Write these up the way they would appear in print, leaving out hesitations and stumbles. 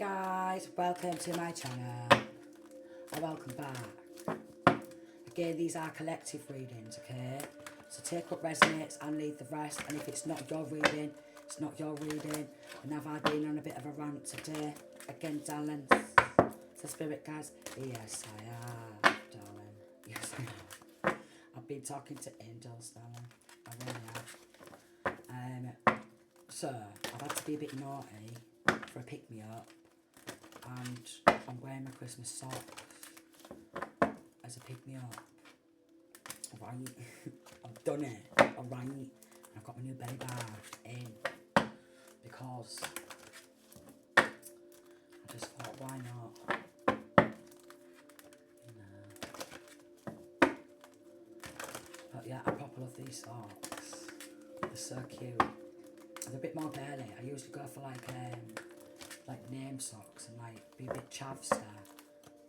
guys, welcome to my channel, and welcome back. Again, these are collective readings, okay? So take what resonates and leave the rest, and if it's not your reading, it's not your reading. And have I been on a bit of a rant today? Again, darling, so spirit guys, yes I have, darling, yes I have. I've been talking to angels, darling, I really have. So, I've had to be a bit naughty for a pick-me-up, and I'm wearing my Christmas socks as a pick-me-up. Right, I've done it, alright, and I've got my new belly bag in, because I just thought, why not, you know. But yeah, I proper love these socks, they're so cute. They're a bit more girly. I usually go for like name socks and like be a bit chavster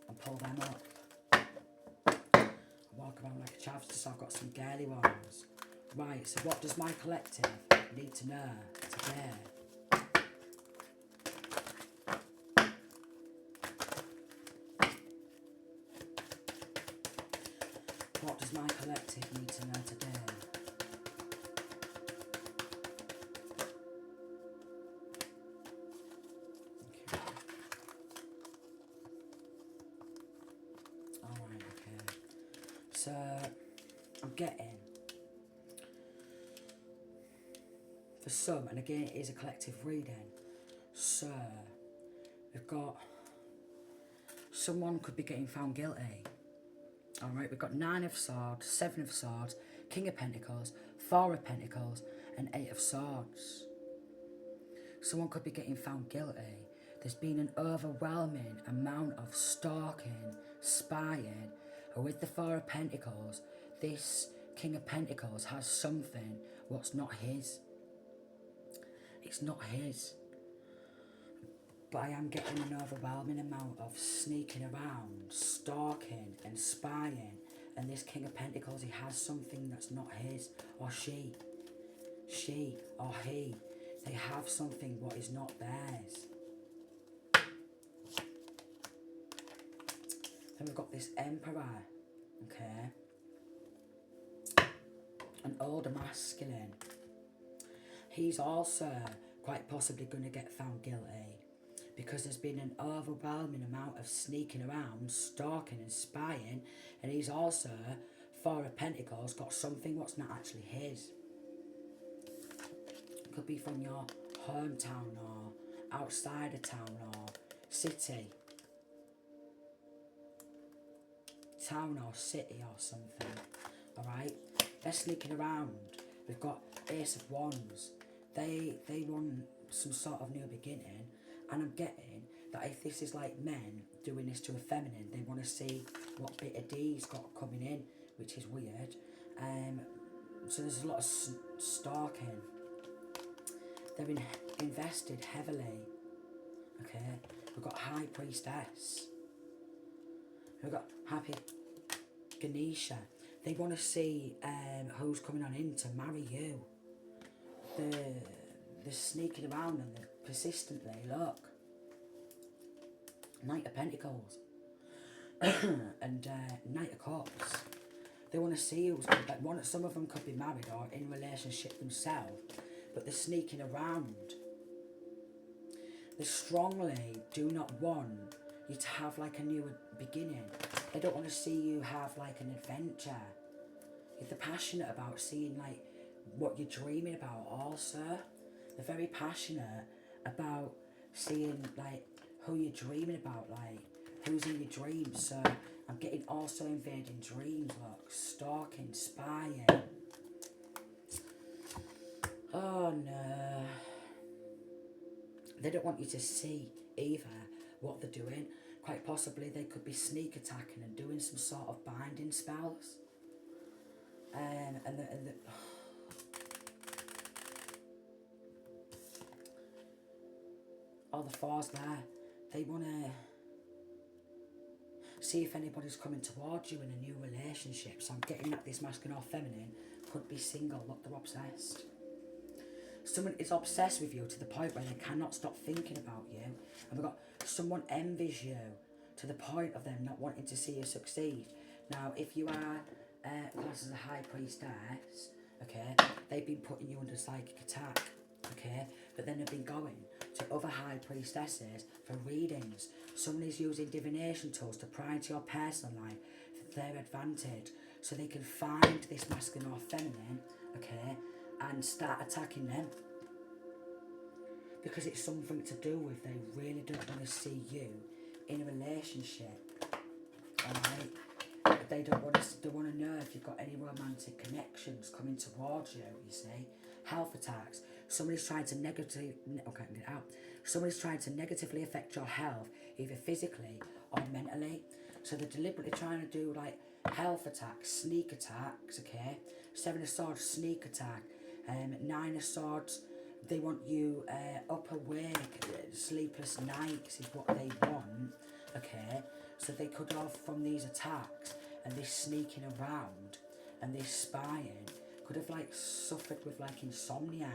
and pull them up. I walk around like a chavster, so I've got some girly ones. Right, so what does my collective need to know today? What does my collective need to know today? So, I'm getting, for some, and again it is a collective reading, so we've got, someone could be getting found guilty. Alright, we've got 9 of Swords, 7 of Swords, King of Pentacles, 4 of Pentacles, and 8 of Swords. Someone could be getting found guilty. There's been an overwhelming amount of stalking, spying, and with the 4 of Pentacles, this King of Pentacles has something what's not his. It's not his. But I am getting an overwhelming amount of sneaking around, stalking and spying, and this King of Pentacles, he has something that's not his, or she or he, they have something what is not theirs. Then we've got this Emperor, okay, an older masculine. He's also quite possibly going to get found guilty because there's been an overwhelming amount of sneaking around, stalking and spying, and he's also, 4 of Pentacles, got something what's not actually his. It could be from your hometown or outside of town or city. Town or city or something, alright? They're sneaking around. We've got Ace of Wands. They want some sort of new beginning, and I'm getting that if this is like men doing this to a feminine, they want to see what bit of D's got coming in, which is weird. So there's a lot of stalking. They're invested heavily. Okay, we've got High Priestess. We've got Happy Ganesha. They want to see who's coming on in to marry you. They're sneaking around and they're persistently, look. Knight of Pentacles and Knight of Cups. They want to see who's like some of them could be married or in a relationship themselves, but they're sneaking around. They strongly do not want you to have like a new beginning. They don't want to see you have like an adventure. If they're passionate about seeing like what you're dreaming about also. They're very passionate about seeing like who you're dreaming about, like who's in your dreams. So I'm getting also invading dreams, look, stalking, spying. Oh no. They don't want you to see either what they're doing. Quite possibly they could be sneak attacking and doing some sort of binding spells. All the 4s there, they want to see if anybody's coming towards you in a new relationship. So I'm getting that this masculine or feminine could be single. Look, they're obsessed. Someone is obsessed with you to the point where they cannot stop thinking about you. And we've got someone envies you to the point of them not wanting to see you succeed. Now, if you are classed as a high priestess, okay, they've been putting you under psychic attack, okay, but then they've been going to other high priestesses for readings. Someone is using divination tools to pry into your personal life for their advantage, so they can find this masculine or feminine, okay, and start attacking them. Because it's something to do with they really don't want to see you in a relationship, alright? They don't want to. They want to know if you've got any romantic connections coming towards you. You see, health attacks. Somebody's trying to negatively. Okay, get it out. Somebody's trying to negatively affect your health, either physically or mentally. So they're deliberately trying to do like health attacks, sneak attacks. Okay, 7 of Swords, sneak attack. 9 of Swords. They want you up awake, sleepless nights is what they want. Okay, so they could have from these attacks and this sneaking around and this spying could have like suffered with like insomnia,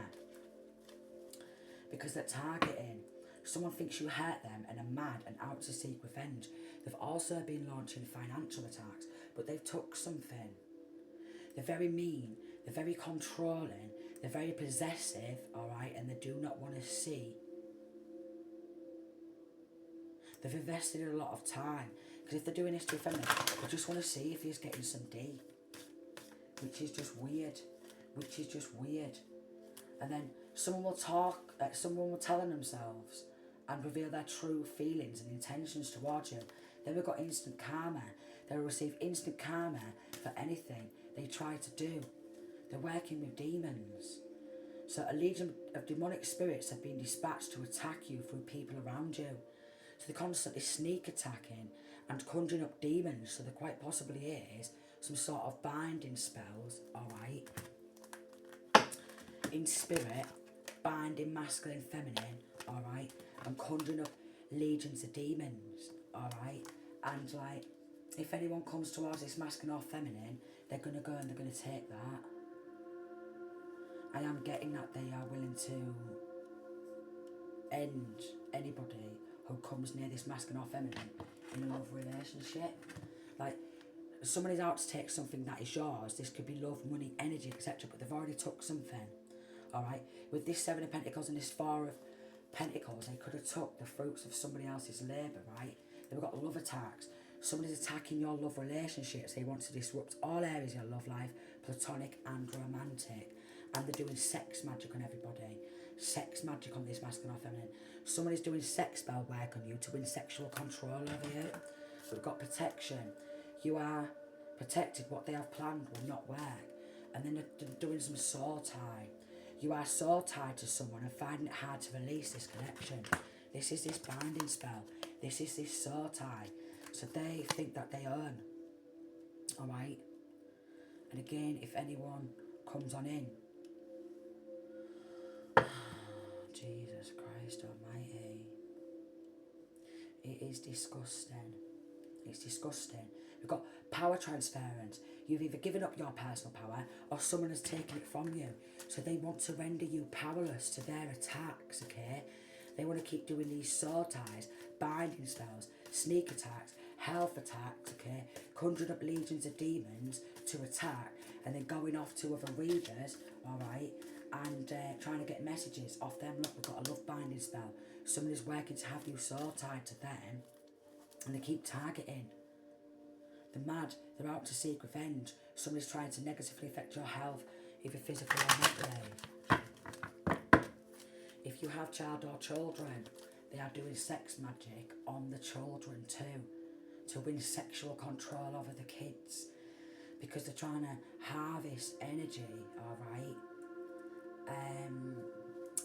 because they're targeting. Someone thinks you hurt them and are mad and out to seek revenge. They've also been launching financial attacks, but they've took something. They're very mean, they're very controlling, they're very possessive, alright, and they do not want to see. They've invested a lot of time, because if they're doing this to a feminine, they just want to see if he's getting some D, which is just weird, And then someone will talk, someone will tell them themselves and reveal their true feelings and intentions towards you. Then we've got instant karma. They will receive instant karma for anything they try to do. They're working with demons. So a legion of demonic spirits have been dispatched to attack you through people around you. So they're constantly sneak attacking and conjuring up demons. So there quite possibly is some sort of binding spells, alright, in spirit, binding masculine, feminine, alright, and conjuring up legions of demons, alright, and like, if anyone comes towards this masculine or feminine, they're going to go and they're going to take that. I am getting that they are willing to end anybody who comes near this masculine or feminine in a love relationship. Like, someone is out to take something that is yours. This could be love, money, energy, etc. But they've already took something. Alright? With this 7 of Pentacles and this 4 of Pentacles, they could have took the fruits of somebody else's labour, right? They've got love attacks. Somebody's attacking your love relationships. They want to disrupt all areas of your love life, platonic and romantic. And they're doing sex magic on everybody. Sex magic on this masculine or feminine. Someone is doing sex spell work on you to win sexual control over you. We've got protection. You are protected. What they have planned will not work. And then they're doing some soul tie. You are soul tied to someone and finding it hard to release this connection. This is this binding spell. This is this soul tie. So they think that they earn. Alright? And again, if anyone comes on in, Jesus Christ Almighty, it is disgusting. It's disgusting. We've got power transference. You've either given up your personal power or someone has taken it from you. So they want to render you powerless to their attacks, okay? They want to keep doing these soul ties, binding spells, sneak attacks, health attacks, okay? Conjuring up legions of demons to attack and then going off to other readers, alright? And trying to get messages off them. Look, we've got a love binding spell. Someone is working to have you soul tied to them. And they keep targeting. They're mad. They're out to seek revenge. Somebody's trying to negatively affect your health, either physically or mentally. If you have child or children, they are doing sex magic on the children too, to win sexual control over the kids, because they're trying to harvest energy, alright?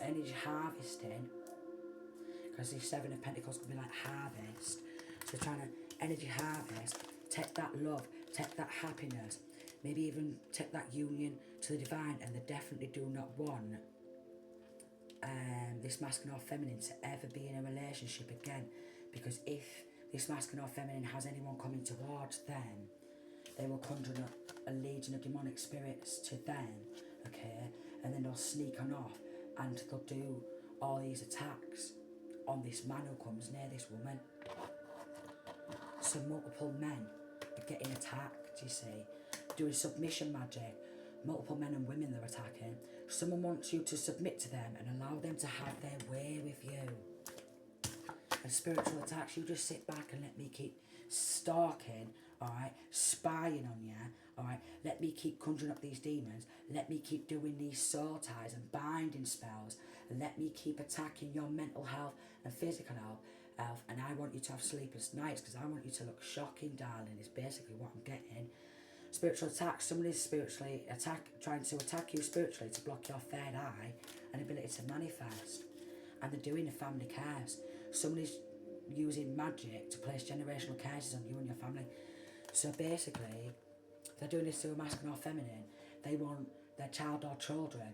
Energy harvesting, because the 7 of Pentacles could be like harvest. So trying to energy harvest, take that love, take that happiness, maybe even take that union to the divine, and they definitely do not want this masculine or feminine to ever be in a relationship again, because if this masculine or feminine has anyone coming towards them, they will conjure up a legion of demonic spirits to them, okay, and then they'll sneak on off and they'll do all these attacks on this man who comes near this woman. So multiple men are getting attacked, you see, doing submission magic. Multiple men and women they're attacking. Someone wants you to submit to them and allow them to have their way with you. And spiritual attacks, you just sit back and let me keep stalking, alright, spying on you, alright, let me keep conjuring up these demons, let me keep doing these soul ties and binding spells, and let me keep attacking your mental health and physical health, and I want you to have sleepless nights because I want you to look shocking, darling, is basically what I'm getting. Spiritual attack, someone is trying to attack you spiritually to block your third eye and ability to manifest. And they're doing the family curse. Someone is using magic to place generational curses on you and your family. So basically, they're doing this to a masculine or feminine. They want their child or children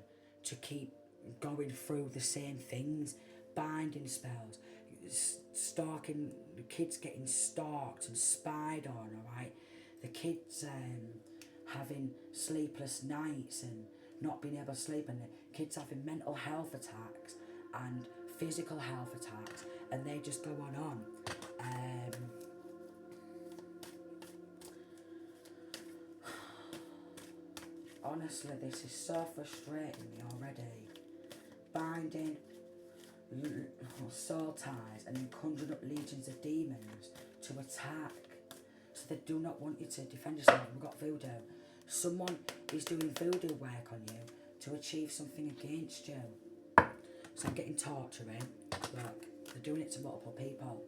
to keep going through the same things. Binding spells, stalking, the kids getting stalked and spied on, alright? The kids having sleepless nights and not being able to sleep, and the kids having mental health attacks and physical health attacks, and they just go on. Honestly, this is so frustrating me already. Binding, soul ties, and then conjuring up legions of demons to attack. So they do not want you to defend yourself. We've got voodoo. Someone is doing voodoo work on you to achieve something against you. So I'm getting torturing. Look, they're doing it to multiple people.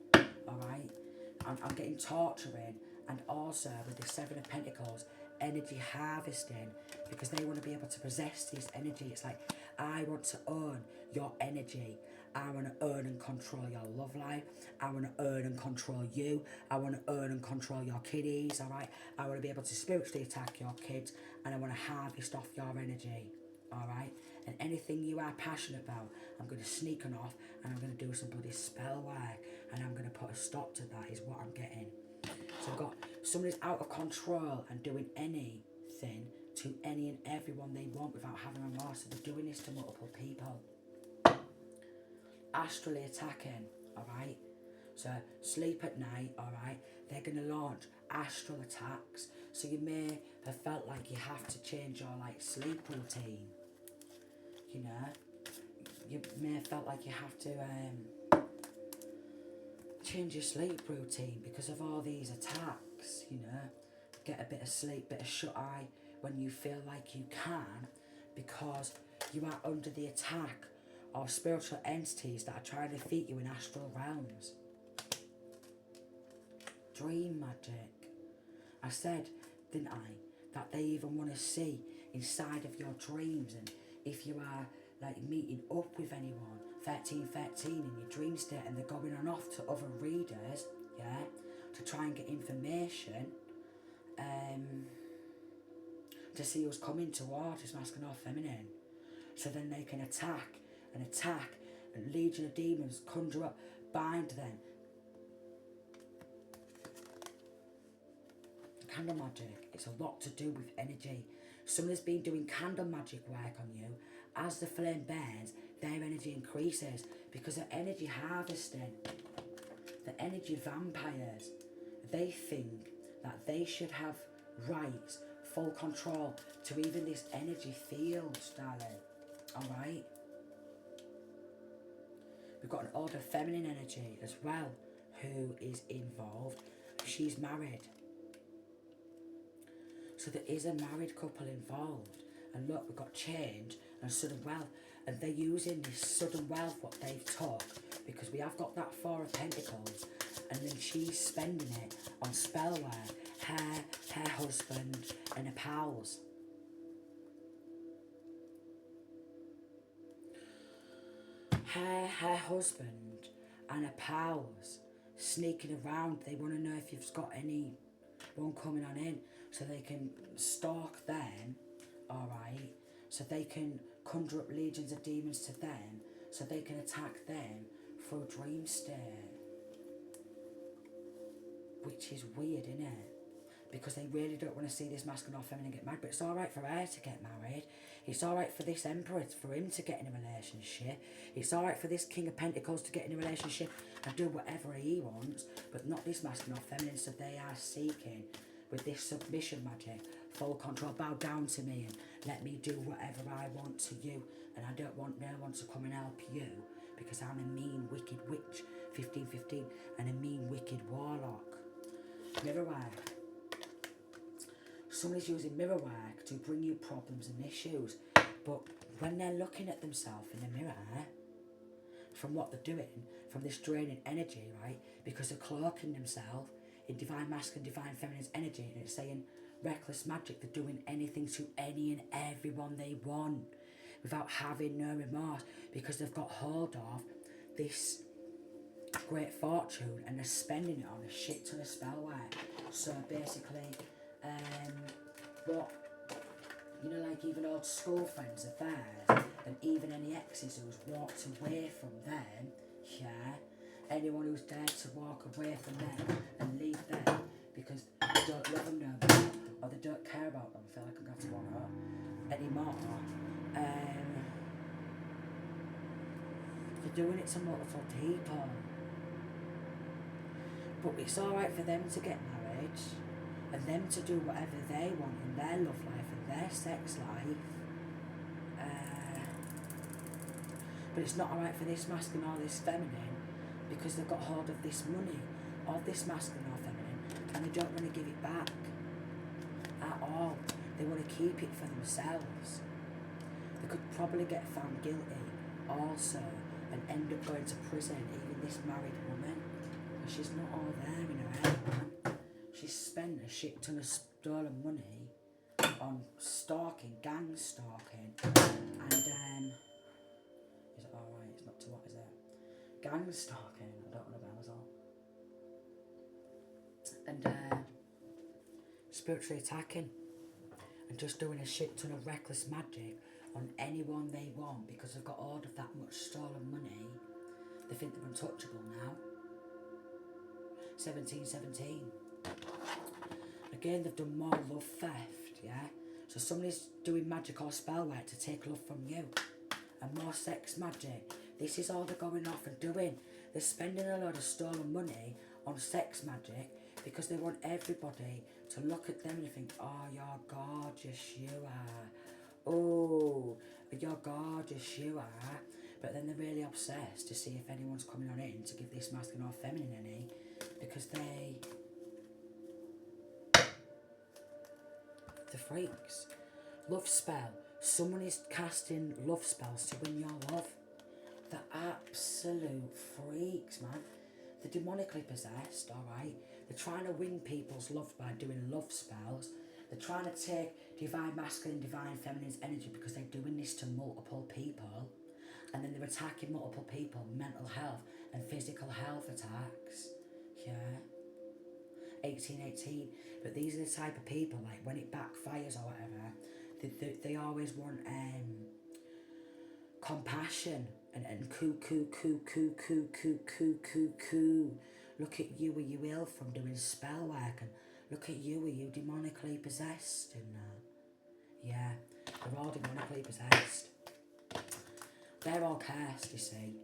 Alright? I'm getting torturing, and also with the Seven of Pentacles, energy harvesting, because they want to be able to possess this energy. It's like, I want to own your energy. I want to own and control your love life. I want to own and control you. I want to own and control your kiddies, alright? I want to be able to spiritually attack your kids, and I want to harvest off your energy, alright? And anything you are passionate about, I'm going to sneak on off, and I'm going to do some bloody spell work, and I'm going to put a stop to that, is what I'm getting. So I've got somebody's out of control and doing anything to any and everyone they want without having remorse. So they're doing this to multiple people. Astrally attacking, alright? So sleep at night, alright? They're going to launch astral attacks. So you may have felt like you have to change your sleep routine. You know? You may have felt like you have to change your sleep routine because of all these attacks, you know. Get a bit of sleep, bit of shut eye when you feel like you can, because you are under the attack of spiritual entities that are trying to defeat you in astral realms. Dream magic. I said, didn't I, that they even want to see inside of your dreams, and if you are meeting up with anyone 1313 in your dream state, and they're going on off to other readers, yeah, to try and get information, to see who's coming towards us, masculine or feminine, so then they can attack, and legion of demons conjure up, bind them. Candle magic, it's a lot to do with energy. Someone has been doing candle magic work on you. As the flame burns, their energy increases because they're energy harvesting. The energy vampires. They think that they should have rights, full control to even this energy field, darling. Alright? We've got an older feminine energy as well who is involved. She's married. So there is a married couple involved. And look, we've got change and sudden wealth. And they're using this sudden wealth, what they've took, because we have got that Four of Pentacles. And then she's spending it on spell work, her husband and her pals. Her husband and her pals sneaking around. They want to know if you've got anyone coming on in, so they can stalk them, alright? So they can conjure up legions of demons to them, so they can attack them through a dream state. Which is weird, isn't it? because they really don't want to see this masculine or feminine get married. But it's all right for her to get married. It's all right for this Emperor, for him to get in a relationship. It's all right for this King of Pentacles to get in a relationship and do whatever he wants, but not this masculine or feminine. So they are seeking, with this submission magic, full control. Bow down to me and let me do whatever I want to you. And I don't want no one to come and help you, because I'm a mean, wicked witch, 1515, and a mean, wicked warlock. Mirror work. Somebody's using mirror work to bring you problems and issues, but when they're looking at themselves in the mirror, from what they're doing, from this draining energy, right, because they're cloaking themselves in divine masculine, divine feminine's energy, and it's saying reckless magic, they're doing anything to any and everyone they want without having no remorse, because they've got hold of this great fortune and they're spending it on a shit ton of spell work. So basically, what, you know, like even old school friends of theirs, and even any exes who's walked away from them, yeah, anyone who's dared to walk away from them and leave them because they don't love them no more, or they don't care about them, I feel like I'm going to one up anymore, they're doing it to multiple people. But it's alright for them to get married and them to do whatever they want in their love life and their sex life. But it's not alright for this masculine or this feminine, because they've got hold of this money, of this masculine or feminine, and they don't want to give it back at all. They want to keep it for themselves. They could probably get found guilty also and end up going to prison, even this married woman. She's not all there in her head, man. She's spent a shit ton of stolen money on stalking, gang stalking, and is it alright? It's not to what, is it? Gang stalking, I don't know about as all. And spiritually attacking and just doing a shit ton of reckless magic on anyone they want, because they've got hold of that much stolen money. They think they're untouchable now. 1717. Again, they've done more love theft, yeah? So somebody's doing magic or spell work to take love from you. And more sex magic. This is all they're going off and doing. They're spending a lot of stolen money on sex magic because they want everybody to look at them and think, oh, you're gorgeous, you are. Oh, you're gorgeous, you are. But then they're really obsessed to see if anyone's coming on in to give this masculine or feminine any, because the freaks. Love spell. Someone is casting love spells to win your love. The absolute freaks, man. They're demonically possessed, alright? They're trying to win people's love by doing love spells. They're trying to take divine masculine, divine feminine's energy, because they're doing this to multiple people. And then they're attacking multiple people, mental health and physical health attacks. Yeah. 1818. But these are the type of people, like when it backfires or whatever, they always want compassion and coo. Look at you, are you ill from doing spell work, and look at you, are you demonically possessed and yeah, they're all demonically possessed. They're all cursed, you see,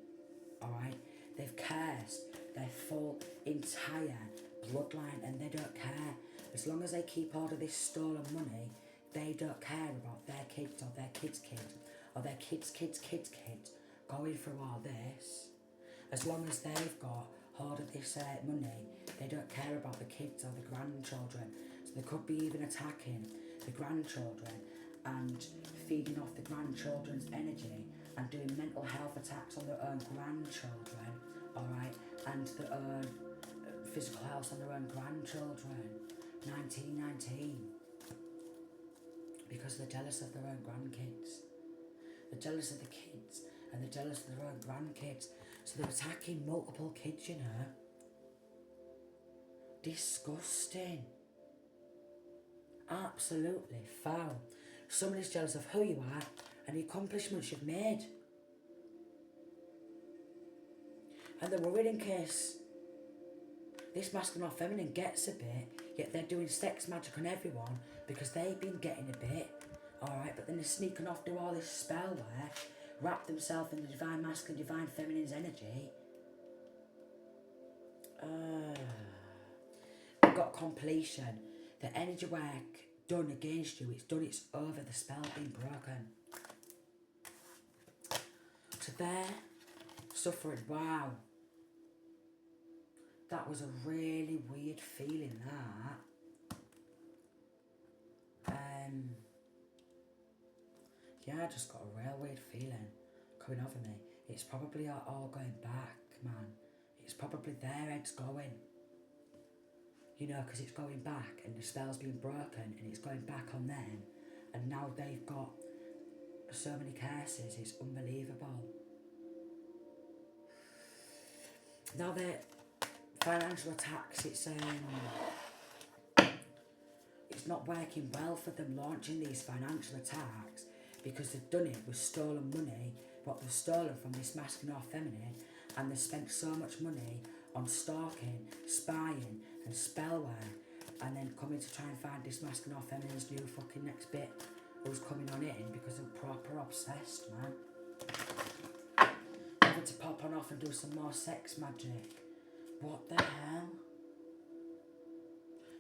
alright? They've cursed their full entire bloodline, and they don't care. As long as they keep hold of this stolen money, they don't care about their kids or their kids' kids or their kids' going through all this. As long as they've got hold of this money, they don't care about the kids or the grandchildren. So they could be even attacking the grandchildren and feeding off the grandchildren's energy and doing mental health attacks on their own grandchildren, alright, and their own physical health on their own grandchildren. 1919. Because they're jealous of their own grandkids. They're jealous of the kids and they're jealous of their own grandkids. So they're attacking multiple kids, you know. Disgusting. Absolutely foul. Somebody's jealous of who you are and the accomplishments you've made. And they're worried in case This masculine or feminine gets a bit, yet they're doing sex magic on everyone because they've been getting a bit, alright, but then they're sneaking off, do all this spell work, wrap themselves in the divine masculine, divine feminine's energy. We've got completion. The energy work done against you, it's done, it's over, the spell's been broken. So there, suffering, wow. That was a really weird feeling, that. Yeah, I just got a real weird feeling coming over me. It's probably all going back, man. It's probably their head's going. You know, because it's going back and the spell's been broken and it's going back on them. And now they've got so many curses, it's unbelievable. Now their financial attacks, it's not working well for them launching these financial attacks because they've done it with stolen money, what they've stolen from this masculine or feminine, and they've spent so much money on stalking, spying and spell work, and then coming to try and find this masculine or feminine's new fucking next bit who's coming on in because they're proper obsessed, man. Having to pop on off and do some more sex magic. What the hell?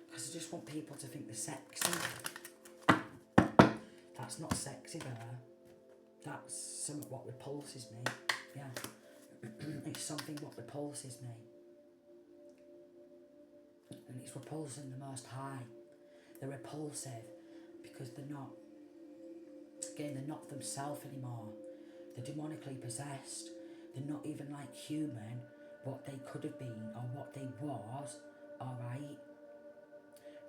Because I just want people to think they're sexy. That's not sexy though. That's something what repulses me. Yeah. It's something what repulses me. And it's repulsing the Most High. They're repulsive because they're not, again, they're not themselves anymore. They're demonically possessed. They're not even like human, what they could have been or what they was, alright?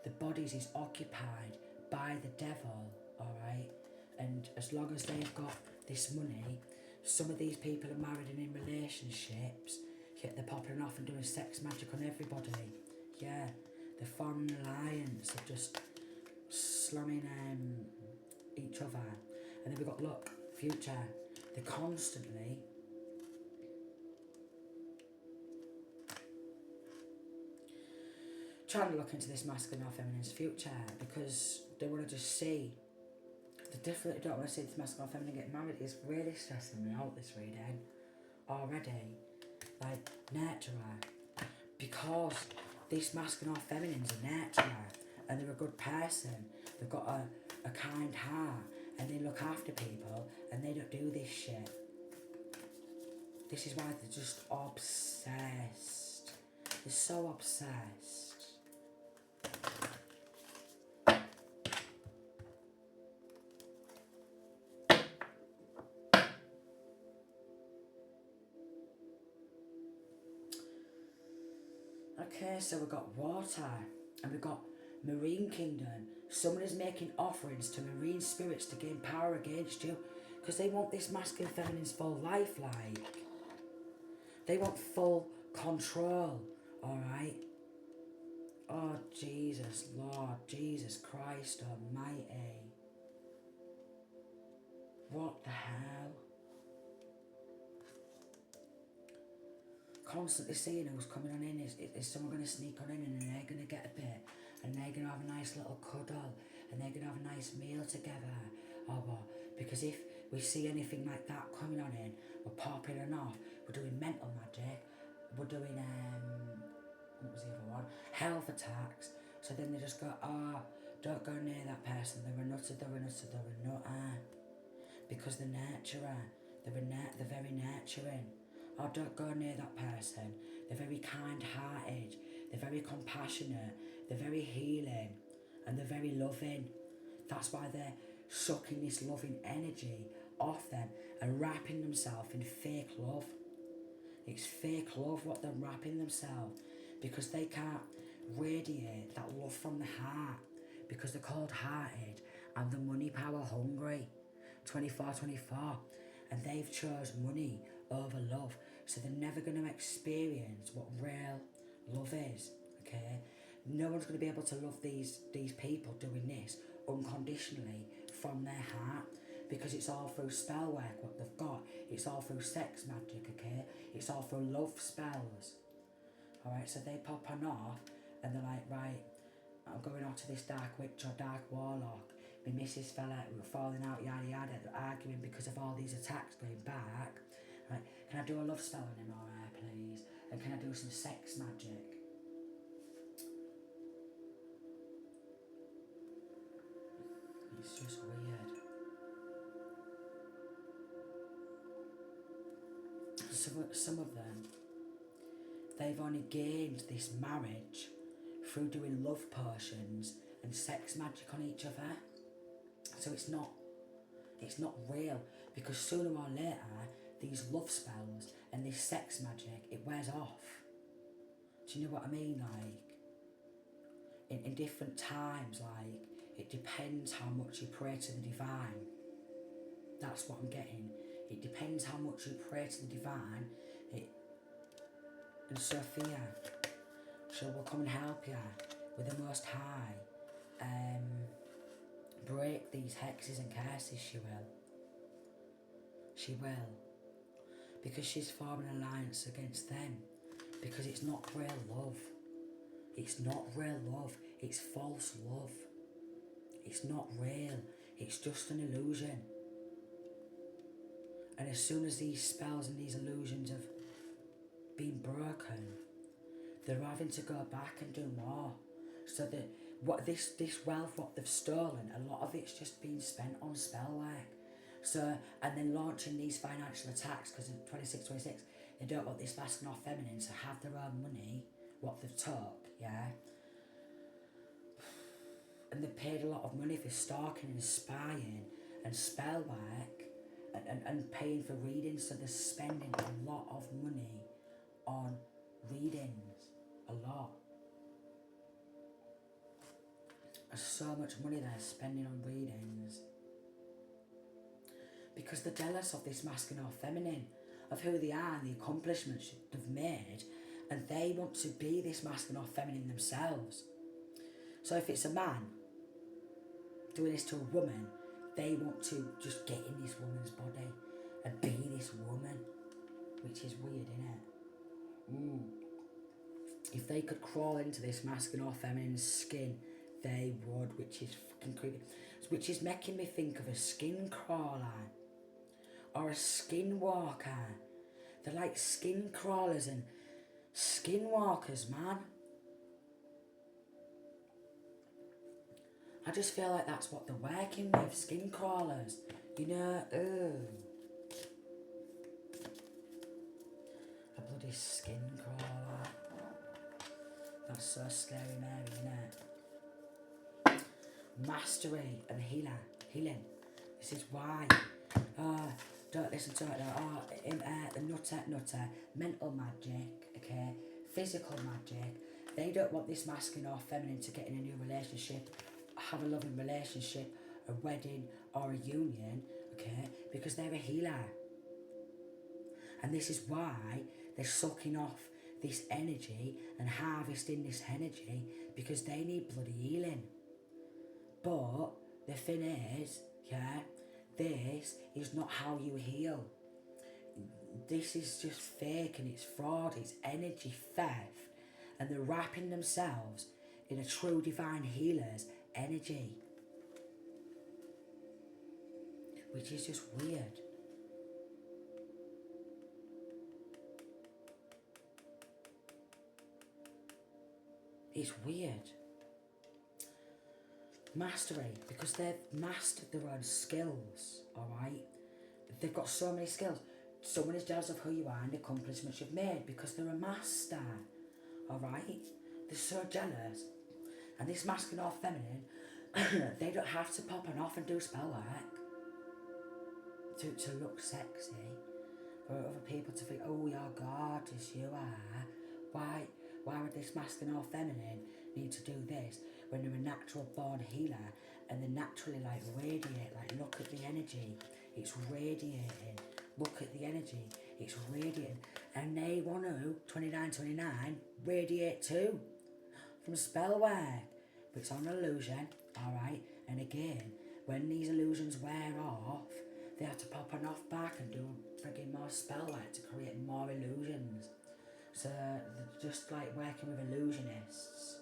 The bodies is occupied by the devil, alright? And as long as they've got this money, some of these people are married and in relationships, yet they're popping off and doing sex magic on everybody. Yeah, the foreign alliance of just slamming each other. And then we've got, look, future. They're constantly trying to look into this masculine or feminine's future because they want to just see. They definitely don't want to see this masculine or feminine get married. It's really stressing me out, this reading, already. Like, nurturer. Because this masculine or feminine's a nurturer and they're a good person. They've got a kind heart and they look after people and they don't do this shit. This is why they're just obsessed. They're so obsessed. Okay, so we've got water and we've got marine kingdom. Someone is making offerings to marine spirits to gain power against you because they want this masculine feminine's full life, like. They want full control, alright? Oh, Jesus, Lord, Jesus Christ Almighty. What the hell? Constantly seeing who's coming on in. Is someone going to sneak on in and they're going to get a bit? And they're going to have a nice little cuddle and they're going to have a nice meal together? Or what? Because if we see anything like that coming on in, we're popping and off. We're doing mental magic. We're doing, what was the other one? Health attacks. So then they just go, oh, don't go near that person. They're a nutter, they're a nutter, they're a nutter. Because the nurturer, they're very nurturing. Oh, don't go near that person. They're very kind-hearted. They're very compassionate. They're very healing. And they're very loving. That's why they're sucking this loving energy off them and wrapping themselves in fake love. It's fake love what they're wrapping themselves because they can't radiate that love from the heart because they're cold-hearted and the money power hungry. 24/24, and they've chose money over love, so they're never going to experience what real love is. Okay, no one's going to be able to love these people doing this unconditionally from their heart because it's all through spell work what they've got. It's all through sex magic. Okay, it's all through love spells. Alright, so they pop on off and they're like, right, I'm going on to this dark witch or dark warlock. My missus fell out, we were falling out, yada yada, they're arguing because of all these attacks going back. Right, can I do a love spell on him or her, please? And can I do some sex magic? It's just weird. Some of them, they've only gained this marriage through doing love potions and sex magic on each other. So it's not real, because sooner or later these love spells and this sex magic, it wears off. Do you know what I mean? Like in different times, like it depends how much you pray to the divine. That's what I'm getting. It depends how much you pray to the divine. And Sophia, she will come and help you with the Most High. Break these hexes and curses, she will. She will. Because she's forming an alliance against them. Because it's not real love. It's not real love. It's false love. It's not real. It's just an illusion. And as soon as these spells and these illusions have been broken, they're having to go back and do more. So that what this wealth, what they've stolen, a lot of it's just been spent on spell work. So, and then launching these financial attacks, because in 26, they don't want this masculine or feminine to have their own money, what they've took, yeah? And they've paid a lot of money for stalking and spying and spell work and paying for readings, so they're spending a lot of money on readings, a lot. There's so much money they're spending on readings. Because they're jealous of this masculine or feminine, of who they are and the accomplishments they've made, and they want to be this masculine or feminine themselves. So if it's a man doing this to a woman, they want to just get in this woman's body and be this woman, which is weird, innit? If they could crawl into this masculine or feminine skin, they would, which is fucking creepy. Which is making me think of a skin crawler or a skinwalker. They're like skin crawlers and skinwalkers, man. I just feel like that's what they're working with, skin crawlers. You know, a bloody skin crawler. That's so scary, Mary, innit? Mastery and healing. This is why. Don't listen to it. The nutter, mental magic, okay, physical magic. They don't want this masculine or feminine to get in a new relationship, have a loving relationship, a wedding or a union, okay, because they're a healer. And this is why they're sucking off this energy and harvesting this energy, because they need bloody healing. But the thing is, yeah, this is not how you heal. This is just fake and it's fraud, it's energy theft, and they're wrapping themselves in a true divine healer's energy, which is just weird. It's weird. Mastery, because they've mastered their own skills, alright? They've got so many skills. Someone is jealous of who you are and the accomplishments you've made because they're a master, alright? They're so jealous. And this masculine or feminine, they don't have to pop on off and do spell work to look sexy, for other people to think, oh, you're gorgeous, you are. Why would this masculine or feminine need to do this when they're a natural born healer and they naturally like radiate? Like, look at the energy, it's radiating. Look at the energy, it's radiating. And they want to, 29, radiate too from spell work. But it's on an illusion, alright? And again, when these illusions wear off, they have to pop on off back and do frigging more spell work to create more illusions. So just like working with illusionists,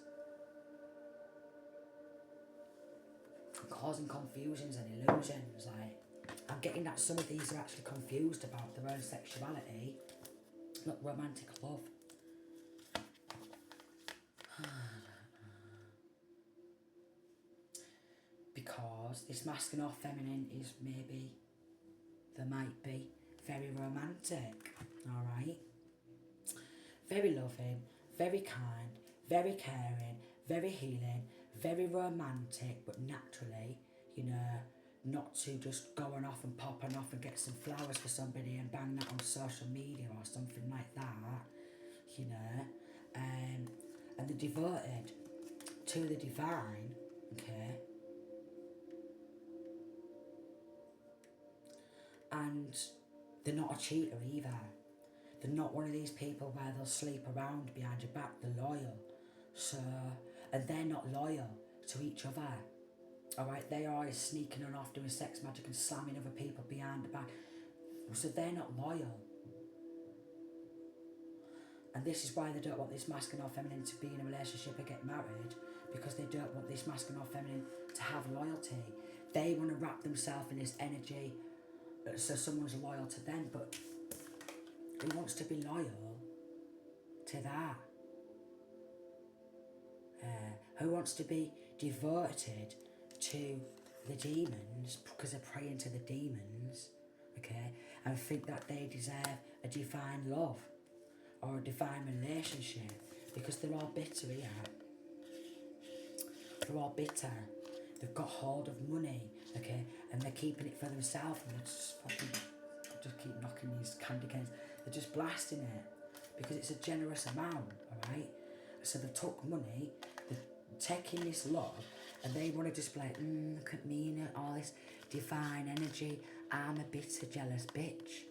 causing confusions and illusions. Like, I'm getting that some of these are actually confused about their own sexuality, not romantic love. Because this masculine or feminine is maybe, they might be very romantic, alright? Very loving, very kind, very caring, very healing, very romantic, but naturally, you know, not to just going off and popping off and get some flowers for somebody and bang that on social media or something like that, you know. And they're devoted to the divine, okay. And they're not a cheater either. They're not one of these people where they'll sleep around behind your back. They're loyal. So, and they're not loyal to each other. Alright, they are always sneaking on off doing sex magic and slamming other people behind the back. So they're not loyal. And this is why they don't want this masculine or feminine to be in a relationship or get married, because they don't want this masculine or feminine to have loyalty. They want to wrap themselves in this energy so someone's loyal to them, but who wants to be loyal to that? Who wants to be devoted to the demons because they're praying to the demons, okay, and think that they deserve a divine love or a divine relationship, because they're all bitter here. They're all bitter. They've got hold of money, okay, and they're keeping it for themselves, and they're just fucking, just keep knocking these candy canes. They're just blasting it because it's a generous amount, alright? So they took money, they're taking this love, and they want to display, look at me and all this divine energy. I'm a bitter, jealous bitch.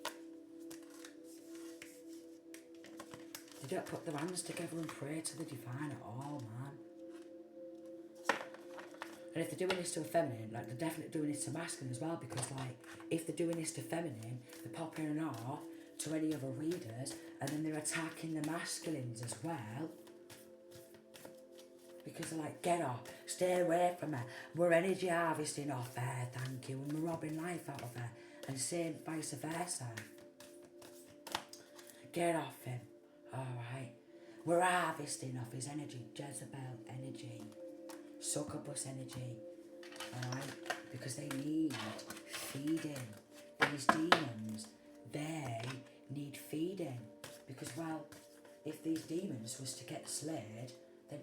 They don't put their hands together and pray to the divine at all, man. And if they're doing this to a feminine, like, they're definitely doing this to masculine as well, because, like, if they're doing this to feminine, they're popping it off to any other readers, and then they're attacking the masculines as well. Because they're like, get off, stay away from her, we're energy harvesting off her, thank you, and we're robbing life out of her, and same vice versa. Get off him, alright. We're harvesting off his energy, Jezebel energy, succubus energy, alright, because they need feeding. These demons, they need feeding, because, well, if these demons was to get slayed, then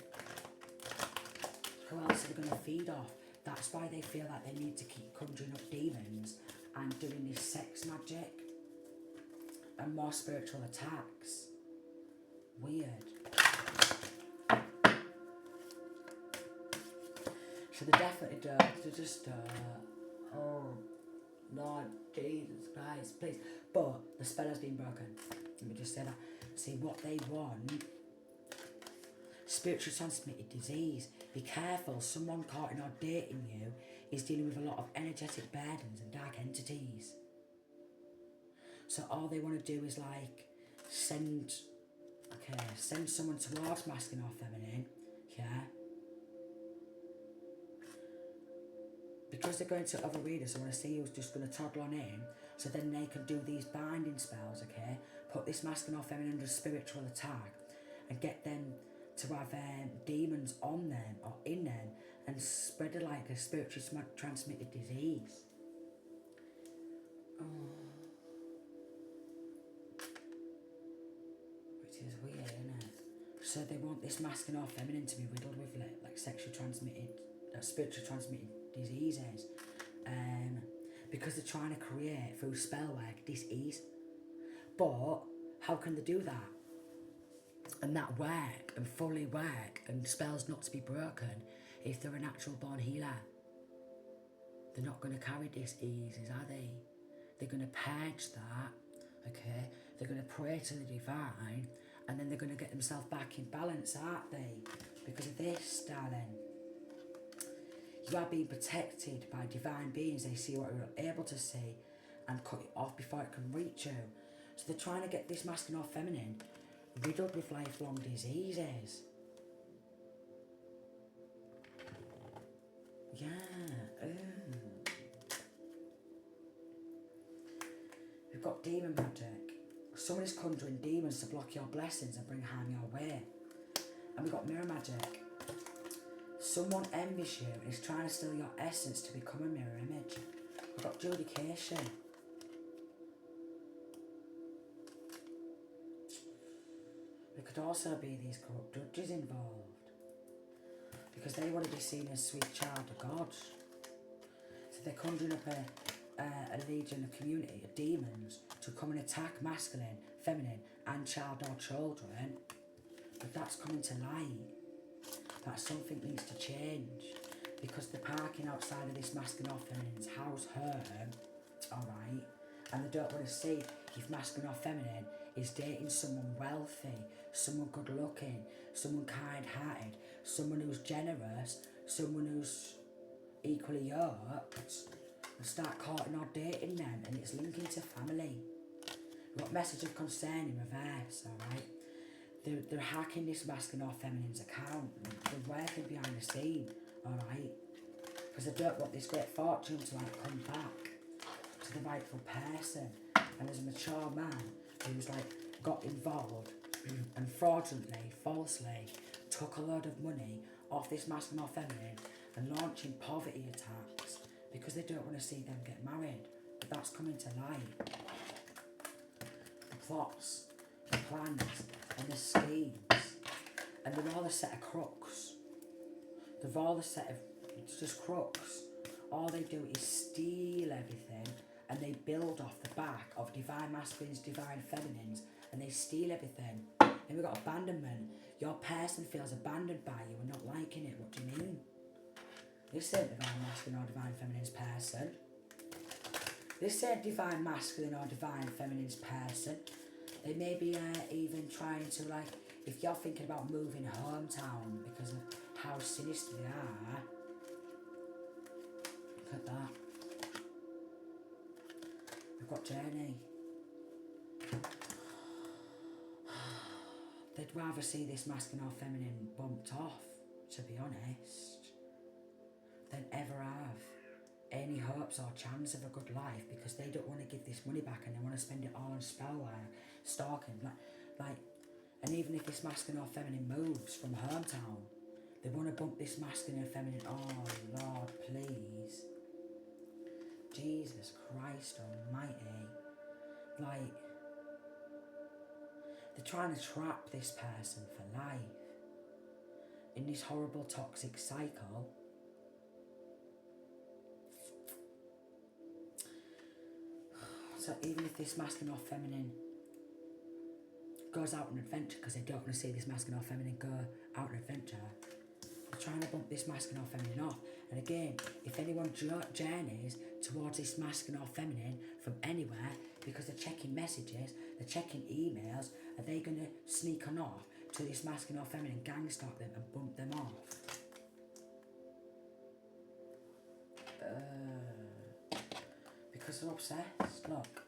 who else are they going to feed off? That's why they feel like they need to keep conjuring up demons and doing this sex magic and more spiritual attacks. Weird. So they definitely don't. They just oh, Lord Jesus Christ, please. But the spell has been broken. Let me just say that. See, what they want, spiritually transmitted disease. Be careful, someone courting or dating you is dealing with a lot of energetic burdens and dark entities. So all they want to do is like send someone towards masculine or feminine, yeah. Because they're going to other readers, they want to see who's just going to toddle on in, so then they can do these binding spells, okay. Put this masculine or feminine under spiritual attack and get them to have demons on them or in them and spread it like a spiritually transmitted disease. Which is weird, isn't it? So they want this masculine or feminine to be riddled with like sexually transmitted, spiritually transmitted diseases, because they're trying to create through spell work dis-ease. But how can they do that? And that work and fully work and spells not to be broken if they're a natural born healer? They're not going to carry diseases, are they? They're going to purge that, okay? They're going to pray to the divine, and then they're going to get themselves back in balance, aren't they? Because of this, darling. You are being protected by divine beings. They see what you're able to see and cut it off before it can reach you. So they're trying to get this masculine or feminine riddled with lifelong diseases. Yeah. We've got demon magic. Someone is conjuring demons to block your blessings and bring harm your way. And we've got mirror magic. Someone envies you and is trying to steal your essence to become a mirror image. We've got judication. There could also be these corrupt judges involved, because they want to be seen as sweet child of God. So they're conjuring up a legion, a community of demons to come and attack masculine, feminine and child or children. But that's coming to light. That something needs to change, because they're parking outside of this masculine or feminine's house home, alright, and they don't want to see if masculine or feminine is dating someone wealthy, someone good looking, someone kind hearted, someone who's generous, someone who's equally yoked, and start courting or dating them, and it's linking to family. We've got message of concern in reverse, alright. They're hacking this masculine or feminine's account. They're working behind the scene, alright? Because they don't want this great fortune to like come back to the rightful person. And there's a mature man who's like got involved and fraudulently, falsely took a load of money off this masculine or feminine and launching poverty attacks because they don't want to see them get married. But that's coming to light. The plots, the plans, and the schemes, and they're all a set of crooks. They're all a set of just crooks. All they do is steal everything, and they build off the back of divine masculines, divine feminines, and they steal everything. Then we've got abandonment. Your person feels abandoned by you and not liking it. What do you mean? This ain't divine masculine or divine feminine's person. This ain't divine masculine or divine feminine's person. They may be even trying to, like, if you're thinking about moving hometown because of how sinister they are, look at that. We've got Journey. They'd rather see this masculine or feminine bumped off, to be honest, than ever have any hopes or chance of a good life, because they don't want to give this money back and they want to spend it all on spellware, stalking, like, and even if this masculine or feminine moves from hometown, they want to bump this masculine and feminine. Oh Lord, please, Jesus Christ Almighty, like, they're trying to trap this person for life in this horrible toxic cycle. So even if this masculine or feminine goes out on adventure, because they don't want to see this masculine or feminine go out on adventure, they're trying to bump this masculine or feminine off. And again, if anyone journeys towards this masculine or feminine from anywhere, because they're checking messages, they're checking emails, are they going to sneak on off to this masculine or feminine, gang stalk them and bump them off? Because they're obsessed. Look.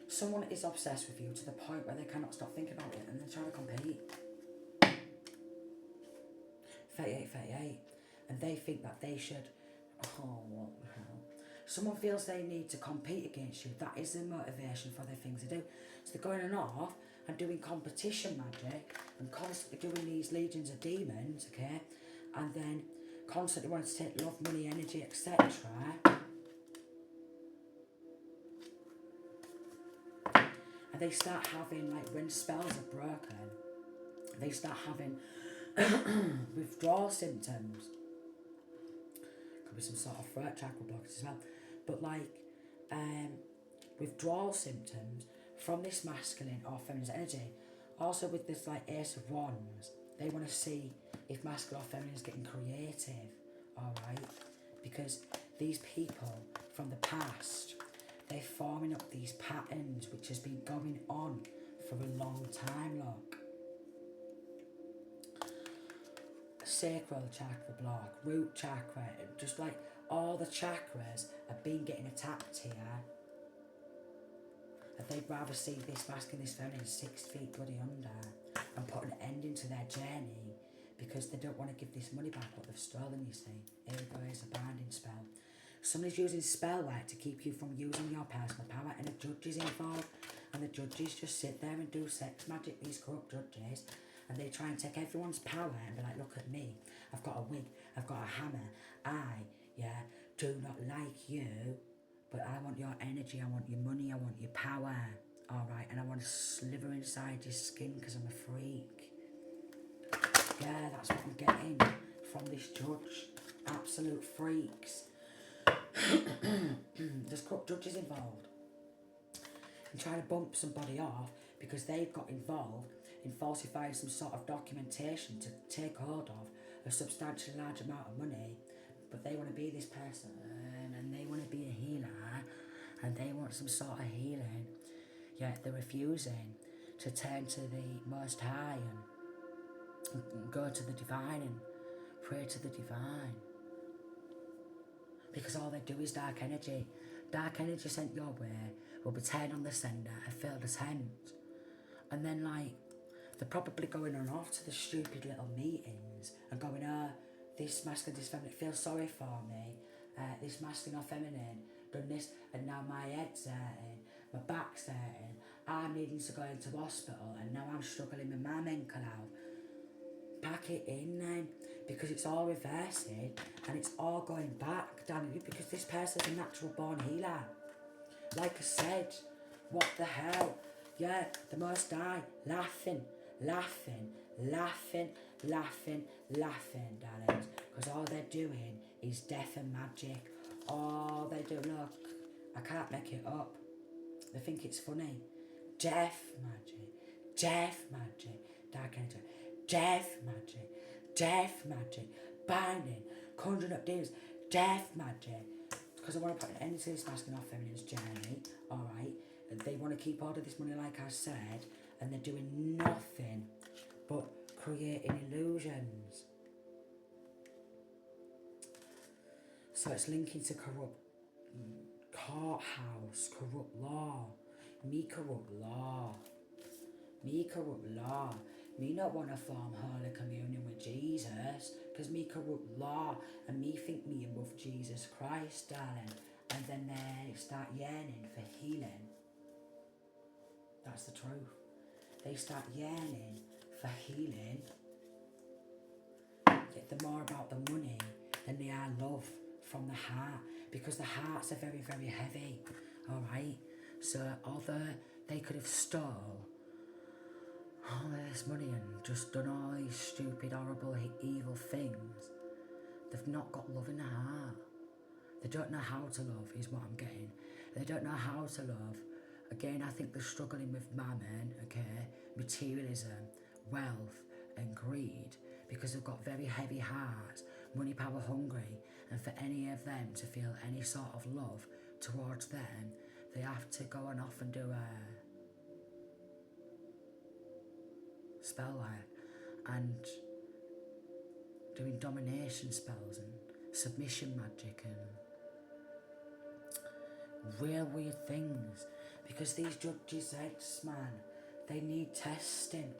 Someone is obsessed with you to the point where they cannot stop thinking about it, and they're trying to compete. 38. And they think that they should... Oh, what the hell? Someone feels they need to compete against you. That is the motivation for the things they do. So they're going on off and doing competition magic and constantly doing these legions of demons, okay? And then constantly wanting to take love, money, energy, etc. And they start having, like, when spells are broken, they start having withdrawal symptoms. Could be some sort of throat chakra blockage as well. But, like, withdrawal symptoms from this masculine or feminine energy. Also with this, like, Ace of Wands, they want to see if masculine or feminine is getting creative, alright? Because these people from the past, they're forming up these patterns which has been going on for a long time, look. Sacral chakra block, root chakra, just like all the chakras have been getting attacked here. And they'd rather see this masculine, this feminine 6 feet bloody under and put an ending to their journey because they don't want to give this money back what they've stolen, you see. Here we go, here's a binding spell. Somebody's using spell work to keep you from using your personal power, and a judge is involved, and the judges just sit there and do sex magic, these corrupt judges, and they try and take everyone's power and be like, look at me, I've got a wig, I've got a hammer, do not like you, but I want your energy, I want your money, I want your power, alright, and I want to sliver inside your skin because I'm a freak. Yeah, that's what I'm getting from this judge. Absolute freaks. There's corrupt judges involved and trying to bump somebody off because they've got involved in falsifying some sort of documentation to take hold of a substantially large amount of money, but they want to be this person and they want to be a healer and they want some sort of healing, yet they're refusing to turn to the Most High and go to the divine and pray to the divine. Because all they do is dark energy. Dark energy sent your way will be turned on the sender, a failed attempt. And then like, they're probably going on off to the stupid little meetings and going, this masculine, this feminine, feel sorry for me. This masculine or feminine done this and now my head's hurting, my back's hurting, I'm needing to go into hospital and now I'm struggling with my mental health. Pack it in then, because it's all reversing and it's all going back, damn it, because this person's a natural born healer. Like I said, what the hell? Yeah, the Most High, laughing, darlings, because all they're doing is death and magic. All they do, look, I can't make it up. They think it's funny. Death magic, dark energy. Death magic, binding, conjuring up demons, death magic. Because I want to put an end to this masculine or feminine's journey, alright? They want to keep hold of this money, like I said, and they're doing nothing but creating illusions. So it's linking to corrupt courthouse, corrupt law, me corrupt law. Me not want to form holy communion with Jesus, because me corrupt law, and me think me above Jesus Christ, darling, and then they start yearning for healing. That's the truth. They start yearning for healing, yet they're more about the money than they are love from the heart, because the hearts are very, very heavy, alright? So although they could have stole all this money and just done all these stupid, horrible, evil things, they've not got love in the heart. They don't know how to love, is what I'm getting. They don't know how to love. Again, I think they're struggling with mammon, okay, materialism, wealth and greed, because they've got very heavy hearts, money, power, hungry, and for any of them to feel any sort of love towards them, they have to go on off and do a spell work and doing domination spells and submission magic and real weird things, because these judges' heads, man, they need testing.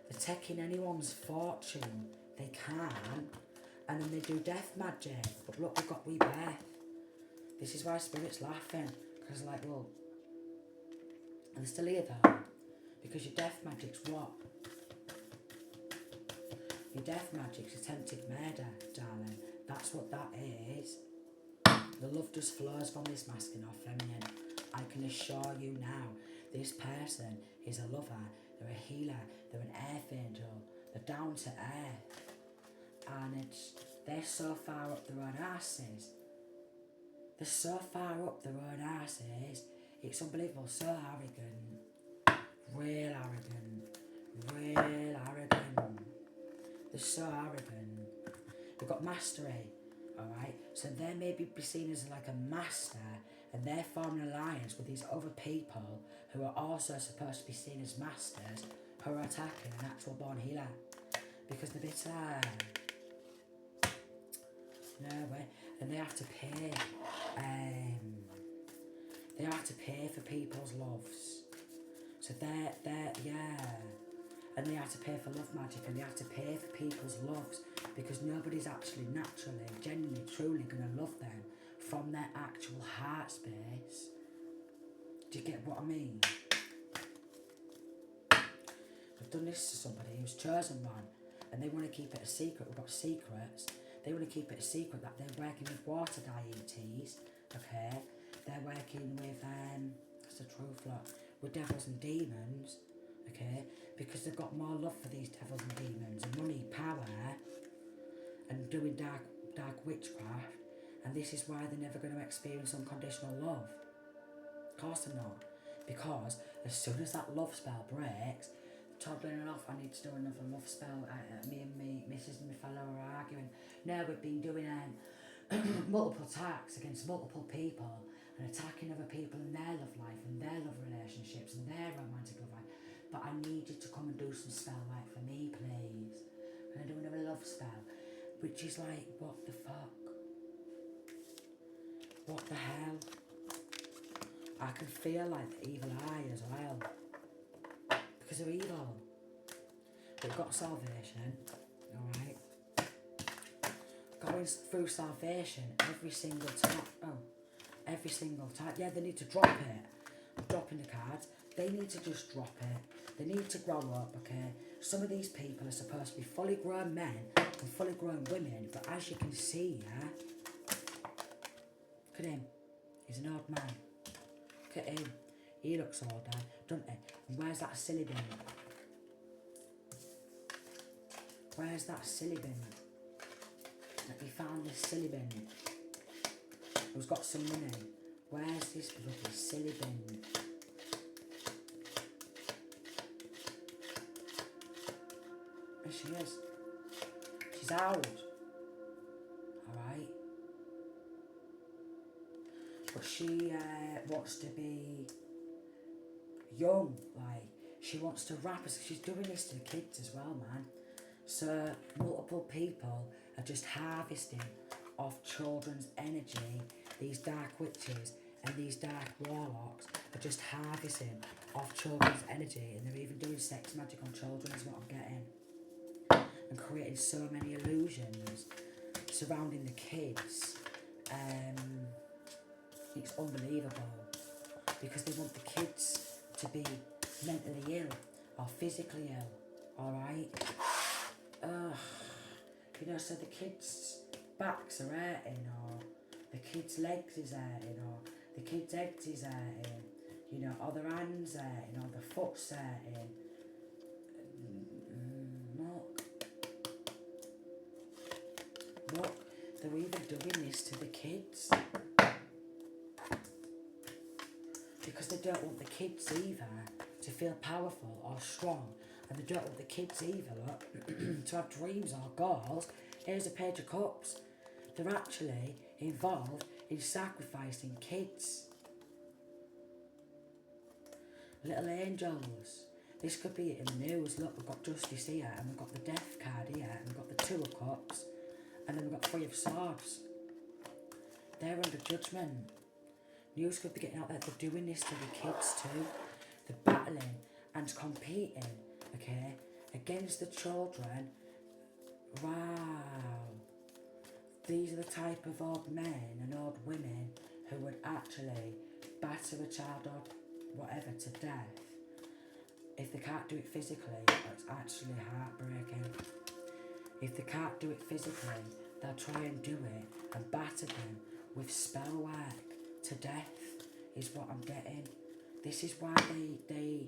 They're taking anyone's fortune they can, and then they do death magic. But look, we've got rebirth. This is why Spirit's laughing, because like, well, and they're still here though, because your death magic's what? Your death magic's attempted murder, darling. That's what that is. The love just flows from this masculine or feminine. I can assure you now, this person is a lover, they're a healer, they're an earth angel, they're down to earth. And they're so far up their own asses. They're so far up their own asses, it's unbelievable, so arrogant. Real arrogant. They're so arrogant. They've got mastery, alright? So they may be seen as like a master, and they're forming an alliance with these other people who are also supposed to be seen as masters, who are attacking an actual born healer. Because they're bitter. No way. and they have to pay. They have to pay for people's loves. So yeah. And they have to pay for love magic, and they have to pay for people's loves, because nobody's actually naturally, genuinely, truly going to love them from their actual heart space. Do you get what I mean? I've done this to somebody who's chosen one, and they want to keep it a secret. We've got secrets. They want to keep it a secret that they're working with water deities, okay? They're working with, that's the truth, look, with devils and demons, okay? Because they've got more love for these devils and demons, and money, power, and doing dark witchcraft, and this is why they're never going to experience unconditional love. Of course they're not. Because as soon as that love spell breaks, toddling off, I need to do another love spell. Me and me, Mrs. and my fellow are arguing. Now we've been doing multiple attacks against multiple people, and attacking other people in their love life and their love relationships and their romantic love life. But I need you to come and do some spell work for me, please. And I do another love spell, which is like, what the fuck? What the hell? I can feel like the evil eye as well, because they're evil. They've got salvation, alright? Going through salvation every single time. Every single time. Yeah, they need to drop it. I'm dropping the cards. They need to just drop it. They need to grow up, okay? Some of these people are supposed to be fully grown men and fully grown women, but as you can see, yeah? Look at him. He's an old man. Look at him. He looks older, doesn't he? And where's that silly bin? Where's that silly bin? Let me find this silly bin. Who's got some money? Where's this bloody silly bin? There she is. She's out. Alright. But she wants to be young, like, she wants to rap. She's doing this to the kids as well, man. So multiple people are just harvesting off children's energy. These dark witches and these dark warlocks are just harvesting off children's energy, and they're even doing sex magic on children is what I'm getting, and creating so many illusions surrounding the kids. It's unbelievable, because they want the kids to be mentally ill or physically ill, alright? You know, so the kids' backs are hurting, or the kids' legs is hurting, or the kids' heads is hurting, you know, or their hands hurting, or their foot's hurting. Look, they're even doing this to the kids. Because they don't want the kids either to feel powerful or strong, and they don't want the kids either to have dreams or goals. Here's a page of cups. They're actually involved in sacrificing kids. Little angels. This could be in the news. Look, we've got justice here, and we've got the death card here, and we've got the 2 of cups, and then we've got 3 of swords. They're under judgment. News could be getting out there. They're doing this to the kids too. They're battling and competing, okay, against the children. Wow. These are the type of old men and old women who would actually batter a child or whatever to death. If they can't do it physically, it's actually heartbreaking. If they can't do it physically, they'll try and do it and batter them with spell work to death, is what I'm getting. This is why they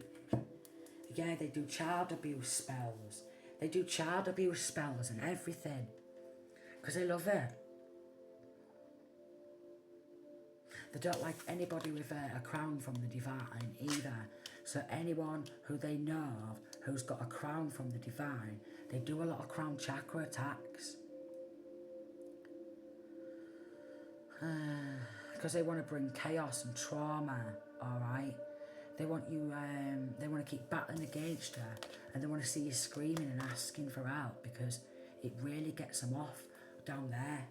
do child abuse spells. They do child abuse spells and everything, because they love it. They don't like anybody with a crown from the divine either. So anyone who they know of who's got a crown from the divine, they do a lot of crown chakra attacks. Because they want to bring chaos and trauma, alright? They want you, they want to keep battling against her, and they want to see you screaming and asking for help, because it really gets them off down there.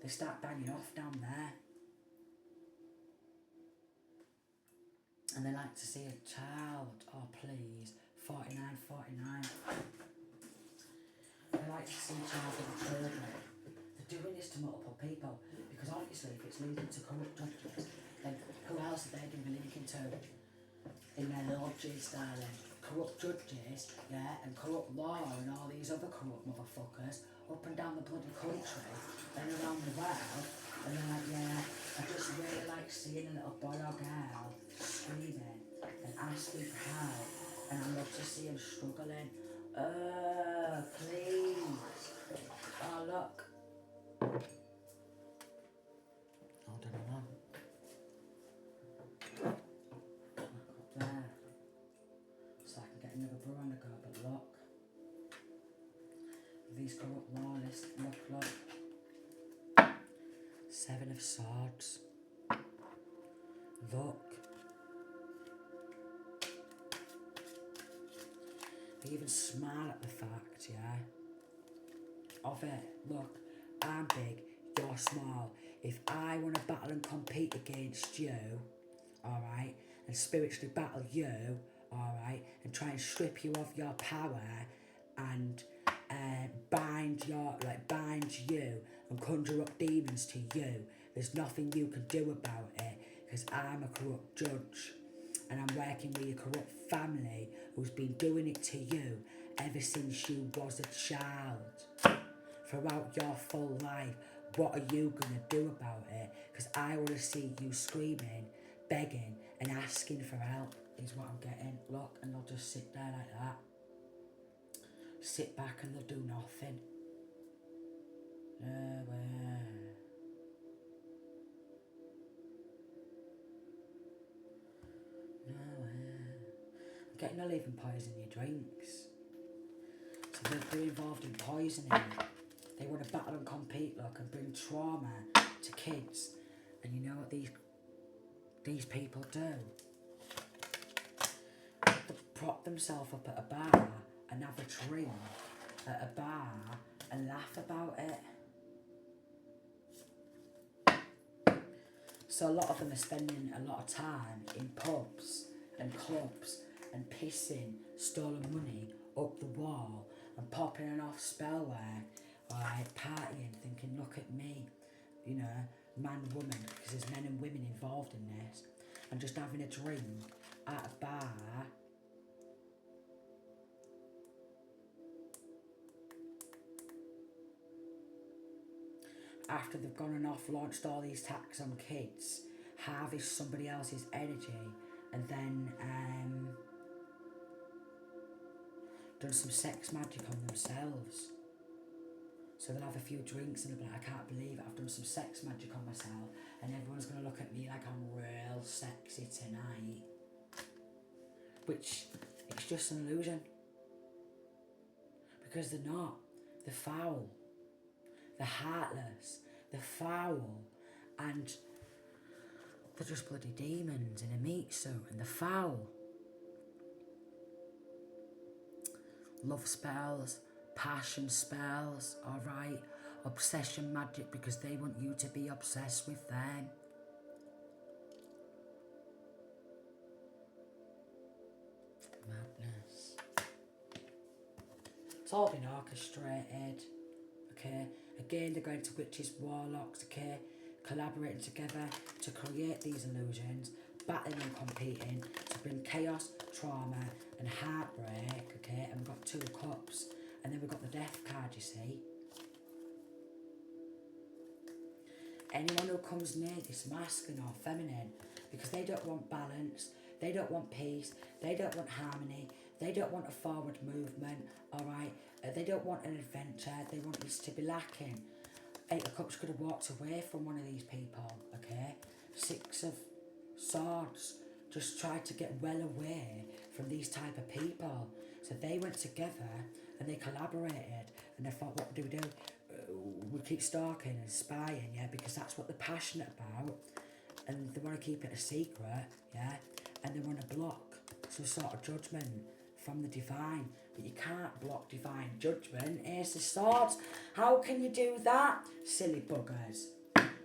they start banging off down there. And they like to see a child. Oh, please. 49, 49. They like to see a child and children. They're doing this to multiple people. Because obviously, if it's leading to corrupt judges, then who else are they going to be linking to in their lodges, darling? Corrupt judges, yeah, and corrupt law and all these other corrupt motherfuckers up and down the bloody country and around the world. And they're like, yeah, I just really like seeing a little boy or girl screaming and asking for help, and I love to see him struggling. Please. Oh, look. Hold on a moment. Look up there. So I can get another brew on the go, but look. These corrupt lawless, look. 7 of Swords. Look. They even smile at the fact, yeah, of it. Look, I'm big, you're small. If I want to battle and compete against you, alright, and spiritually battle you, alright, and try and strip you of your power and bind you and conjure up demons to you, there's nothing you can do about it, because I'm a corrupt judge. And I'm working with your corrupt family who's been doing it to you ever since you was a child. Throughout your full life, what are you going to do about it? Because I want to see you screaming, begging and asking for help is what I'm getting. Look, and they'll just sit there like that. Sit back and they'll do nothing. Getting a leaving poison in your drinks. So they're involved in poisoning. They want to battle and compete, look, and bring trauma to kids. And you know what these people do? They prop themselves up at a bar and have a drink at a bar and laugh about it. So a lot of them are spending a lot of time in pubs and clubs and pissing stolen money up the wall and popping an off spell work, alright, partying, thinking, look at me, you know, man, woman, because there's men and women involved in this, and just having a drink at a bar. After they've gone and launched all these attacks on kids, harvest somebody else's energy, and then done some sex magic on themselves. So they'll have a few drinks and they'll be like, I can't believe it, I've done some sex magic on myself, and everyone's going to look at me like I'm real sexy tonight. Which, it's just an illusion. Because they're not. They're foul. They're heartless. They're foul. And they're just bloody demons in a meat suit, and they're foul. Love spells, passion spells, alright? Obsession magic, because they want you to be obsessed with them. Madness. It's all been orchestrated, okay? Again, they're going to witches, warlocks, okay? Collaborating together to create these illusions, battling and competing to bring chaos, trauma and heartbreak, okay? And we've got 2 of Cups, and then we've got the Death card, you see? Anyone who comes near this masculine or feminine, because they don't want balance, they don't want peace, they don't want harmony, they don't want a forward movement, alright? They don't want an adventure, they want this to be lacking. 8 of Cups could have walked away from one of these people, okay? 6 of Swords just tried to get well away from these type of people. So they went together and they collaborated, and they thought, what do? We keep stalking and spying, yeah, because that's what they're passionate about, and they want to keep it a secret, yeah, and they want to block some sort of judgment from the divine, but you can't block divine judgment. Ace of Swords. How can you do that? Silly buggers.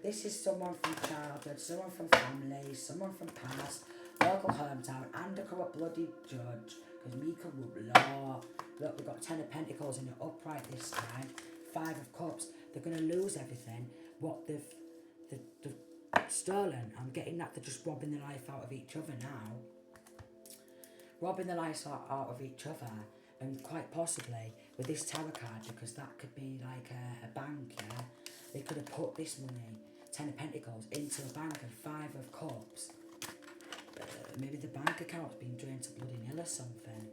This is someone from childhood, someone from family, someone from past, local hometown, and a corrupt bloody judge. Because me corrupt law. Look, we've got 10 of Pentacles in the upright this time. 5 of Cups. They're going to lose everything. What they've stolen. I'm getting that they're just robbing the life out of each other now. Robbing the life out of each other. And quite possibly with this tarot card, because that could be like a bank, yeah? They could have put this money, 10 of Pentacles, into a bank and 5 of Cups. Maybe the bank account's been drained to bloody nil or something.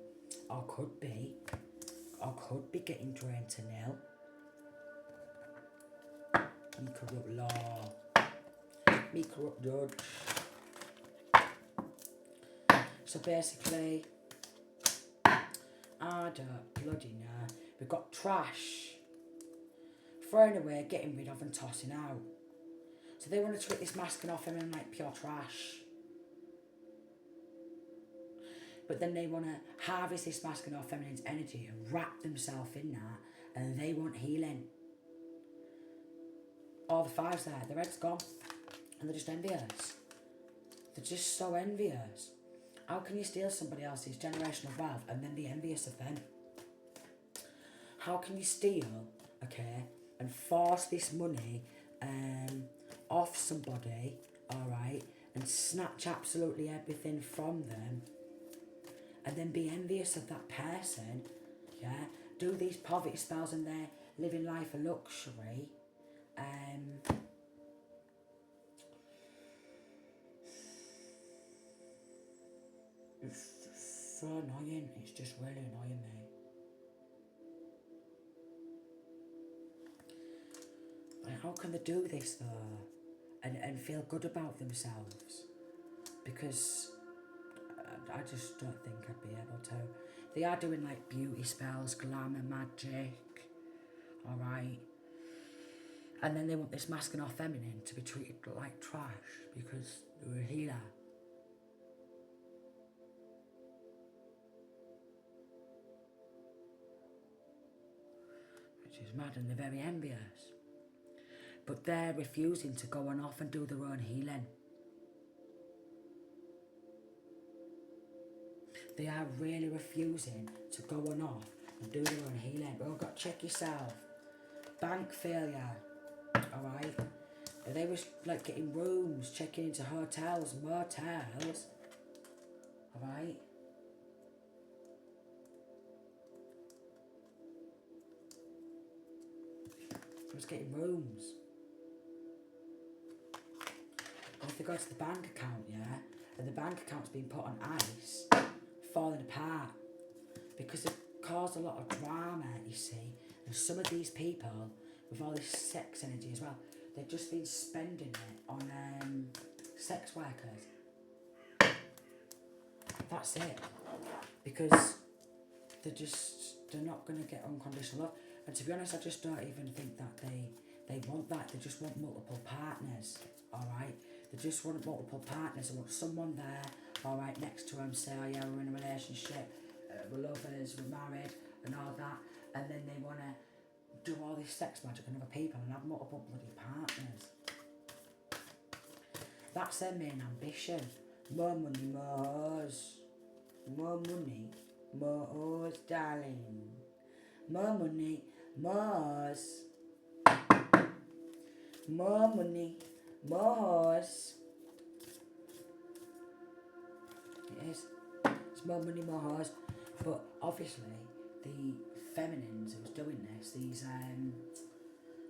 Or could be getting drained to nil. Me corrupt law. Me corrupt judge. So basically, I don't bloody know. We've got trash. Throwing away, getting rid of and tossing out. So they want to trick this masking off him and like pure trash. But then they want to harvest this masculine or feminine's energy and wrap themselves in that, and they want healing. All the 5s there, the red's gone, and they're just envious. They're just so envious. How can you steal somebody else's generational wealth and then be envious of them? How can you steal, okay, and force this money off somebody, alright, and snatch absolutely everything from them, and then be envious of that person, yeah? Do these poverty spells and they're living life of luxury. It's so annoying. It's just really annoying me. Like, how can they do this though, and feel good about themselves? Because I just don't think I'd be able to. They are doing like beauty spells, glamour magic, alright? And then they want this masculine or feminine to be treated like trash because they're a healer. Which is mad, and they're very envious. But they're refusing to go on off and do their own healing. They are really refusing to go on off and do their own healing. But I've got to check yourself. Bank failure, alright? They was like getting rooms, checking into hotels, motels, alright? They was getting rooms. And if they go to the bank account, yeah, and the bank account's been put on ice, falling apart, because it caused a lot of drama, you see. And some of these people, with all this sex energy as well, they've just been spending it on sex workers. That's it. Because they're not going to get unconditional love. And to be honest, I just don't even think that they want that. They just want multiple partners, alright? They just want multiple partners. They want someone there, alright, next to them, say, oh yeah, we're in a relationship, we're lovers, we're married, and all that. And then they want to do all this sex magic on other people and have multiple bloody partners. That's their main ambition. More money, more hoes. More money, more hoes, darling. More money, more hoes. More money, more hoes. It is. It's more money, more hoes. But obviously, the feminines who's doing this, these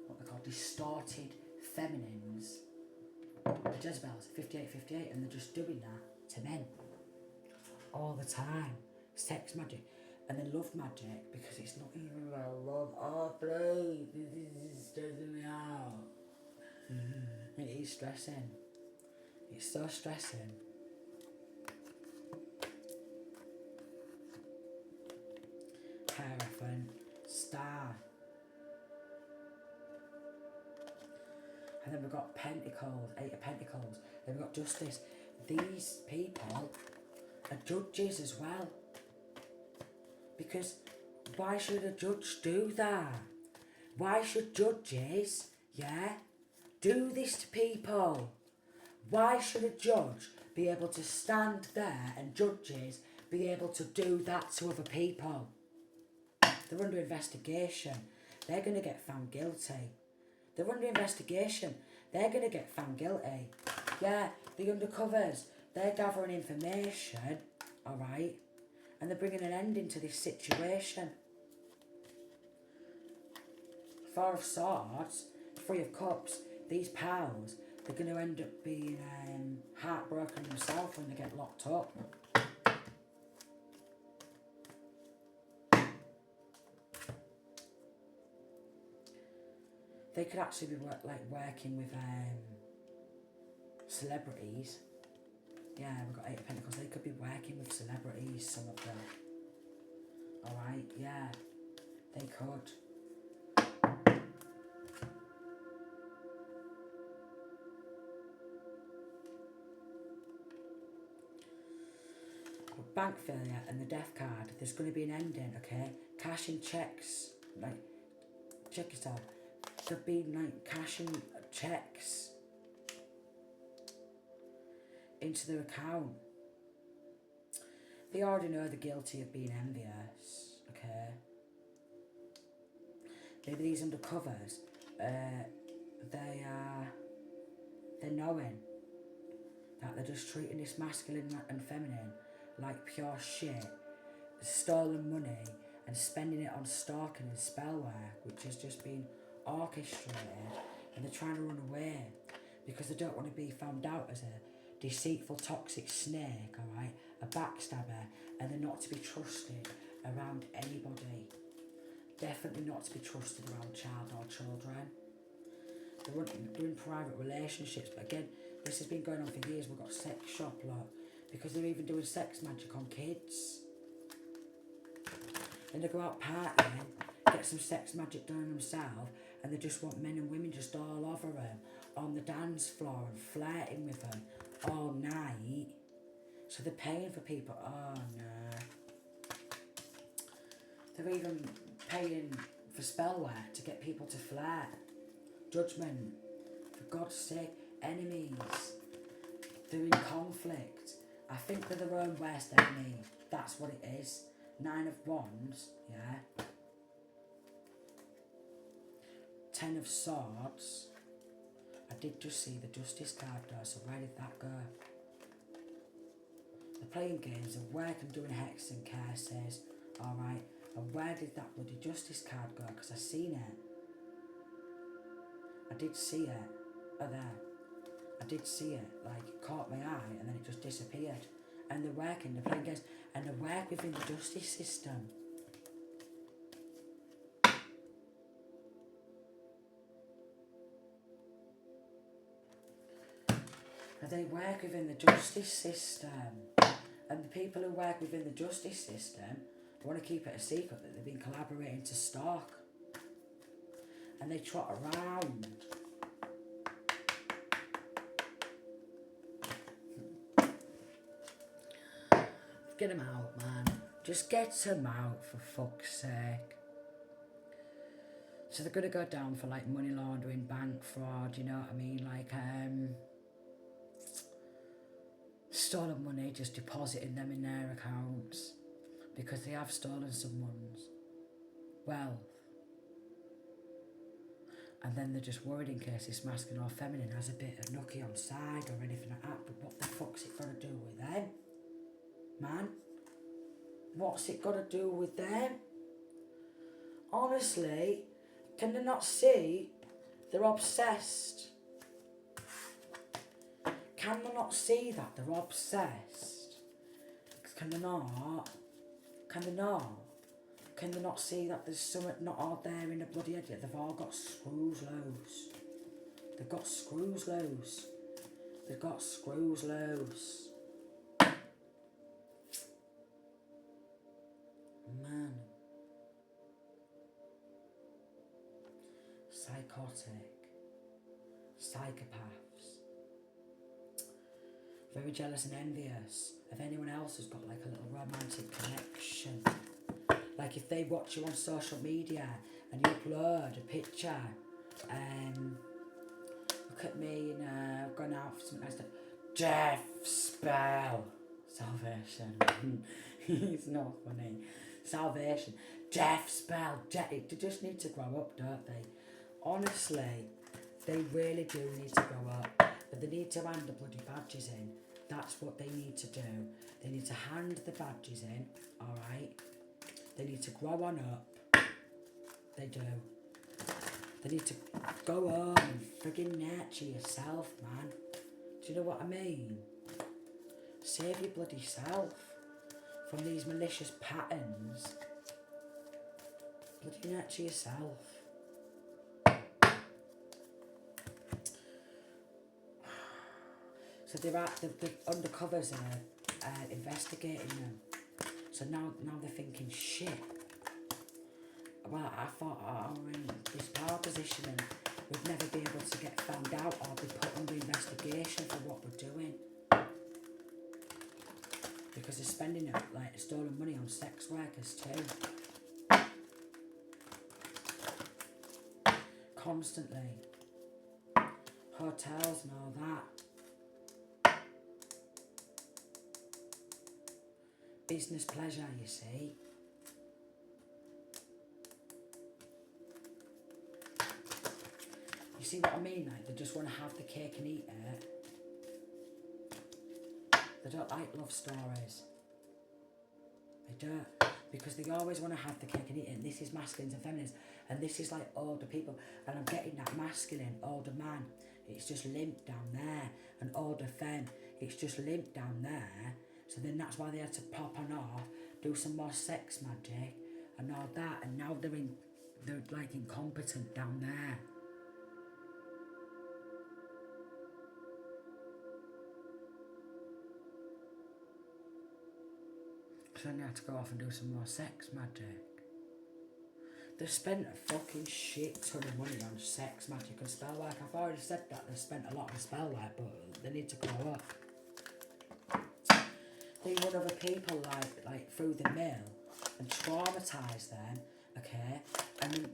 what they're called, distorted feminines, the Jezebels, 58, and they're just doing that to men all the time. Sex magic, and then love magic, because it's not even about love. Oh please, this is stressing me out. It is stressing. It's so stressing. Hierophant, Star. And then we've got Pentacles, 8 of Pentacles. Then we've got Justice. These people are judges as well. Because Why should a judge do that? Why should judges, yeah, do this to people? Why should a judge be able to stand there and judges be able to do that to other people? They're under investigation. They're going to get found guilty. They're under investigation. They're going to get found guilty. Yeah, the undercovers, they're gathering information, alright? And they're bringing an ending to this situation. Four of Swords, Three of Cups, these pals, they're going to end up being heartbroken themselves when they get locked up. They could actually be working with celebrities. Yeah, we've got Eight of Pentacles. They could be working with celebrities, some of them. Alright, yeah, they could. Bank failure and the death card, there's going to be an ending, okay? Cashing checks, like, check yourself. There'll be like cashing checks into their account. They already know they're guilty of being envious, okay? Maybe these undercovers, they're knowing that they're just treating this masculine and feminine like pure shit, stolen money and spending it on stalking and spell work, which has just been orchestrated, and they're trying to run away because they don't want to be found out as a deceitful, toxic snake, alright, a backstabber, and they're not to be trusted around anybody. Definitely not to be trusted around child or children. They're in private relationships, but again, this has been going on for years. We've got sex shop, look, because they're even doing sex magic on kids. And they go out partying, get some sex magic done themselves, and they just want men and women just all over them on the dance floor and flirting with them all night. So they're paying for people. Oh no. They're even paying for spell work to get people to flirt. Judgment. For God's sake, enemies. They're in conflict. I think they're their own worst enemy. That's what it is. 9 of Wands, yeah. 10 of Swords. I did just see the Justice card though, so where did that go? They're playing games and working, doing hexing cases, alright. And where did that bloody Justice card go? Because I seen it. I did see it. Oh, there. I did see it, like, it caught my eye and then it just disappeared. And they're working, they're playing games, and they work within the justice system. And they work within the justice system. And the people who work within the justice system, they want to keep it a secret that they've been collaborating to stalk. And they trot around. Get them out, man. Just get them out, for fuck's sake. So they're going to go down for like money laundering, bank fraud, you know what I mean? Like, stolen money, just depositing them in their accounts because they have stolen someone's wealth. And then they're just worried in case this masculine or feminine has a bit of nookie on side or anything like that. But what the fuck's it got to do with them? Man, what's it got to do with them? Honestly, can they not see they're obsessed? Can they not see that they're obsessed? Can they not? Can they not? Can they not see that there's something not out there in the bloody head yet? They've all got screws loose. They've got screws loose. They've got screws loose. Man. Psychotic. Psychopaths. Very jealous and envious of anyone else who's got like a little romantic connection. Like if they watch you on social media and you upload a picture, look at me, I've gone out for something nice to Jeff Spell Salvation. It's not funny. Salvation. Jeff Spell. They just need to grow up, don't they? Honestly, they really do need to grow up. But they need to hand the bloody badges in. That's what they need to do. They need to hand the badges in, alright? They need to grow on up. They do. They need to go home and friggin' nurture yourself, man. Do you know what I mean? Save your bloody self from these malicious patterns. Bloody nurture yourself. So the undercovers are investigating them. So now they're thinking, shit. Well, I thought we're in this power position and we'd never be able to get found out or be put under investigation for what we're doing. Because they're spending like stolen money on sex workers too. Constantly. Hotels and all that. Business pleasure, you see. You see what I mean? Like, they just want to have the cake and eat it. They don't like love stories. They don't. Because they always want to have the cake and eat it. And this is masculines and feminines. And this is like older people. And I'm getting that masculine, older man. It's just limp down there. And older femme, it's just limp down there. So then that's why they had to pop on off, do some more sex magic and all that. And now they're like incompetent down there. So then they had to go off and do some more sex magic. They've spent a fucking shit ton of money on sex magic and spell work. I've already said that they've spent a lot on spell work, but they need to grow up. They run other people like through the mill and traumatise them, okay, and then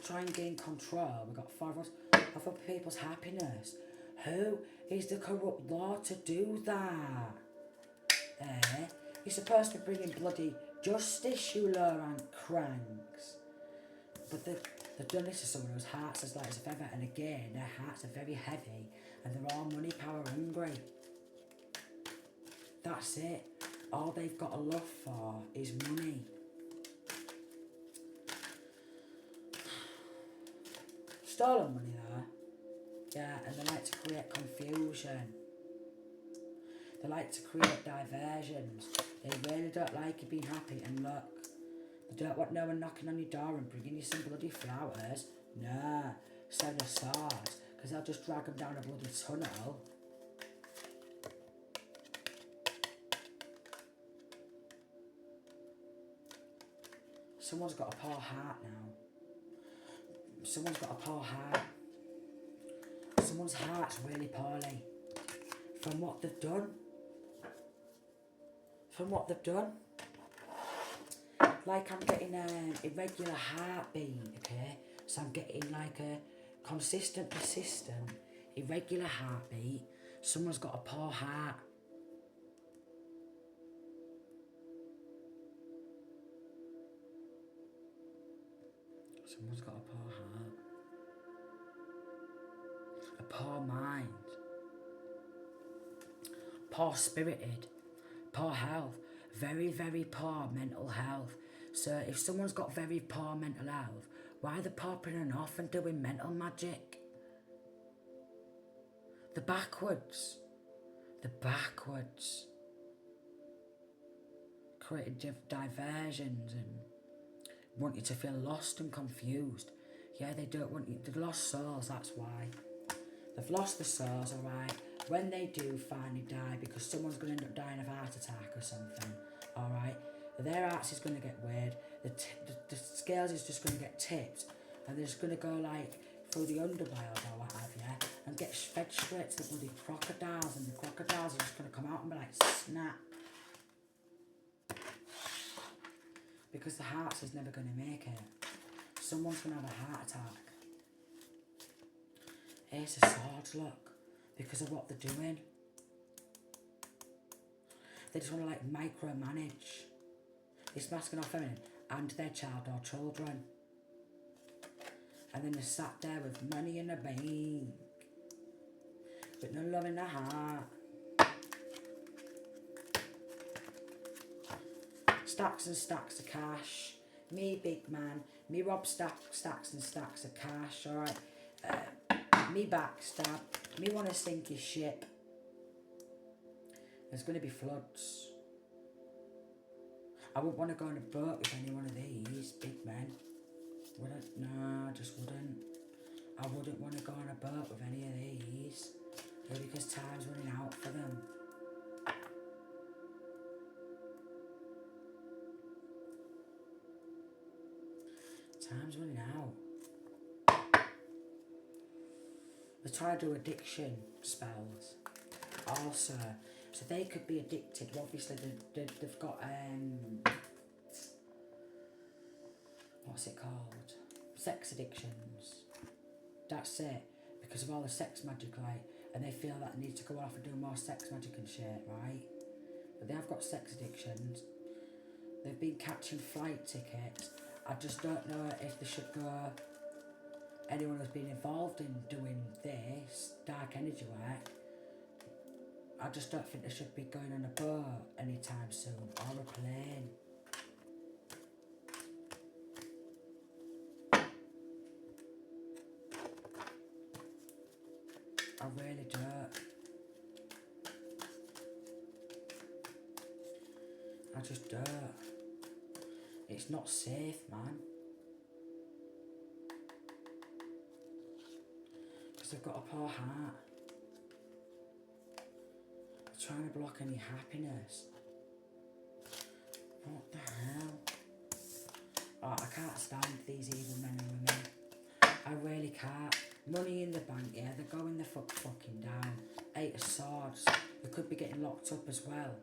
try and gain control. We've got 5 of us of other people's happiness. Who is the corrupt law to do that? You're supposed to be bringing bloody justice, you Laurent cranks. But they've done this to someone whose heart's as light as a feather, and again, their hearts are very heavy, and they're all money, power, hungry. That's it. All they've got a love for is money. Stolen money though. Yeah, and they like to create confusion. They like to create diversions. They really don't like you being happy and look. They don't want no one knocking on your door and bringing you some bloody flowers. Nah, 7 of swords, because they'll just drag them down a bloody tunnel. Someone's got a poor heart now. Someone's got a poor heart. Someone's heart's really poorly. From what they've done. From what they've done. Like I'm getting an irregular heartbeat, okay? So I'm getting like a consistent, persistent, irregular heartbeat. Someone's got a poor heart. Someone's got a poor heart. A poor mind. Poor spirited. Poor health. Very, very poor mental health. So if someone's got very poor mental health, why are they popping on off and doing mental magic? They're backwards. They're backwards. Creating diversions and want you to feel lost and confused. Yeah, they don't want you. They've lost souls, that's why. They've lost the souls, alright? When they do finally die, because someone's going to end up dying of a heart attack or something, alright? Their hearts is going to get weird. The scales is just going to get tipped. And they're just going to go like through the underworld or what have you. And get fed straight to the bloody crocodiles. And the crocodiles are just going to come out and be like, snap. because the hearts is never going to make it. Someone's going to have a heart attack. Ace of Swords, look, because of what they're doing. They just want to like micromanage this masculine or feminine and their child or children. And then they're sat there with money in the bank, but no love in the heart. Stacks and stacks of cash. Me big man. Me rob stacks and stacks of cash, alright. Me backstab. Me want to sink his ship. There's going to be floods. I wouldn't want to go on a boat with any one of these big men. Wouldn't. No, I just wouldn't. I wouldn't want to go on a boat with any of these. Because time's running out for them. Time's running out. They're trying to do addiction spells. Also, so they could be addicted. Obviously, they've got what's it called? Sex addictions. That's it. Because of all the sex magic, like, and they feel that they need to go off and do more sex magic and shit, right? But they have got sex addictions. They've been catching flight tickets. I just don't know if they should go. Anyone who's been involved in doing this dark energy work, I just don't think they should be going on a boat anytime soon or a plane. I really don't. I just don't. It's not safe, man. Because they've got a poor heart. They're trying to block any happiness. What the hell? Oh, I can't stand these evil men and women. I really can't. Money in the bank, yeah, they're going the fucking down. 8 of Swords. They could be getting locked up as well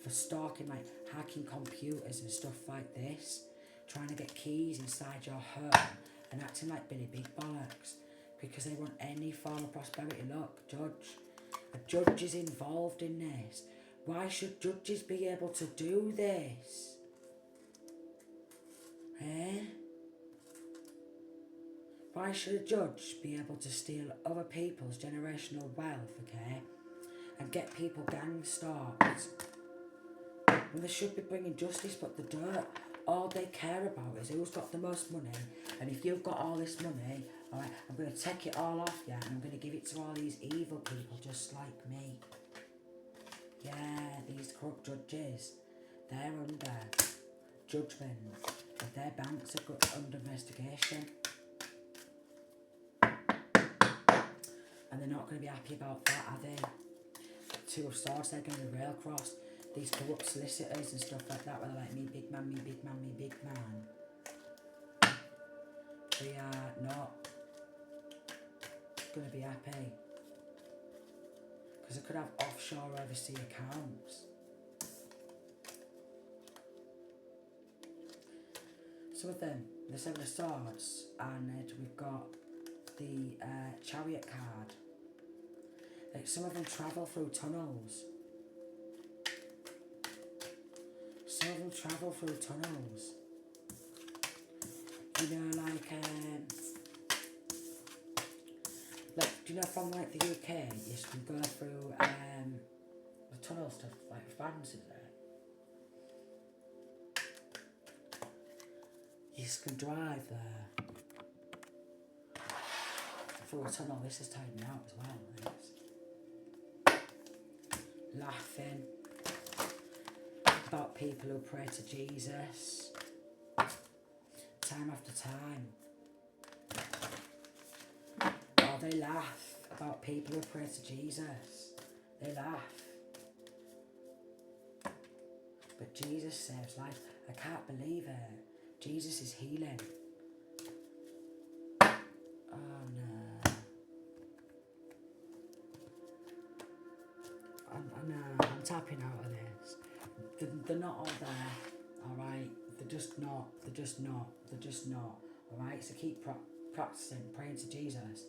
for stalking, like hacking computers and stuff like this. Trying to get keys inside your home and acting like Billy Big Bollocks because they want any form of prosperity. Look, judge. A judge is involved in this. Why should judges be able to do this? Eh? Why should a judge be able to steal other people's generational wealth, okay, and get people gang stalked? When they should be bringing justice, but they don't. All they care about is who's got the most money, and if you've got all this money, alright, I'm going to take it all off you, and I'm going to give it to all these evil people just like me. Yeah, these corrupt judges, they're under judgment, but their banks are under investigation. And they're not going to be happy about that, are they? 2 of Swords, they're going to be rail crossed. These corrupt solicitors and stuff like that, where they're like, me big man, me big man, me big man. They are not going to be happy. Because they could have offshore overseas accounts. Some of them, the 7 of Swords, and we've got the Chariot card. Like, some of them travel through tunnels. Some of them travel through tunnels. You know, like do you know from like the UK, you can go through the tunnel stuff, like fans in there. You can drive there through a tunnel. This is taking me out as well. This. Laughing about people who pray to Jesus time after time. Oh, they laugh about people who pray to Jesus. They laugh. But Jesus saves life. I can't believe it. Jesus is healing. Oh no. I'm tapping out of this. They're not all there, alright? just not. They're just not. They're just not. Alright, so keep practicing, praying to Jesus.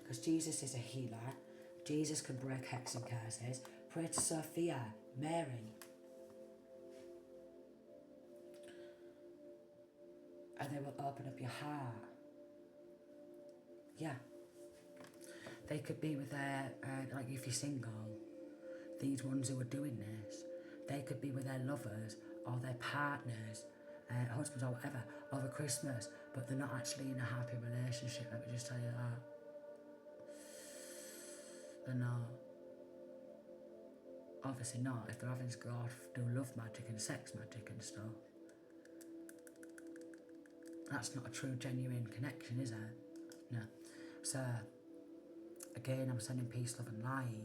Because Jesus is a healer. Jesus can break hexes and curses. Pray to Sophia, Mary. And they will open up your heart. Yeah. They could be with their, like if you're single, these ones who are doing this, they could be with their lovers or their partners, husbands or whatever, over Christmas, but they're not actually in a happy relationship, let me just tell you that. They're not. Obviously not, if they're having to go off, do love magic and sex magic and stuff. That's not a true, genuine connection, is it? No. So, again, I'm sending peace, love and light.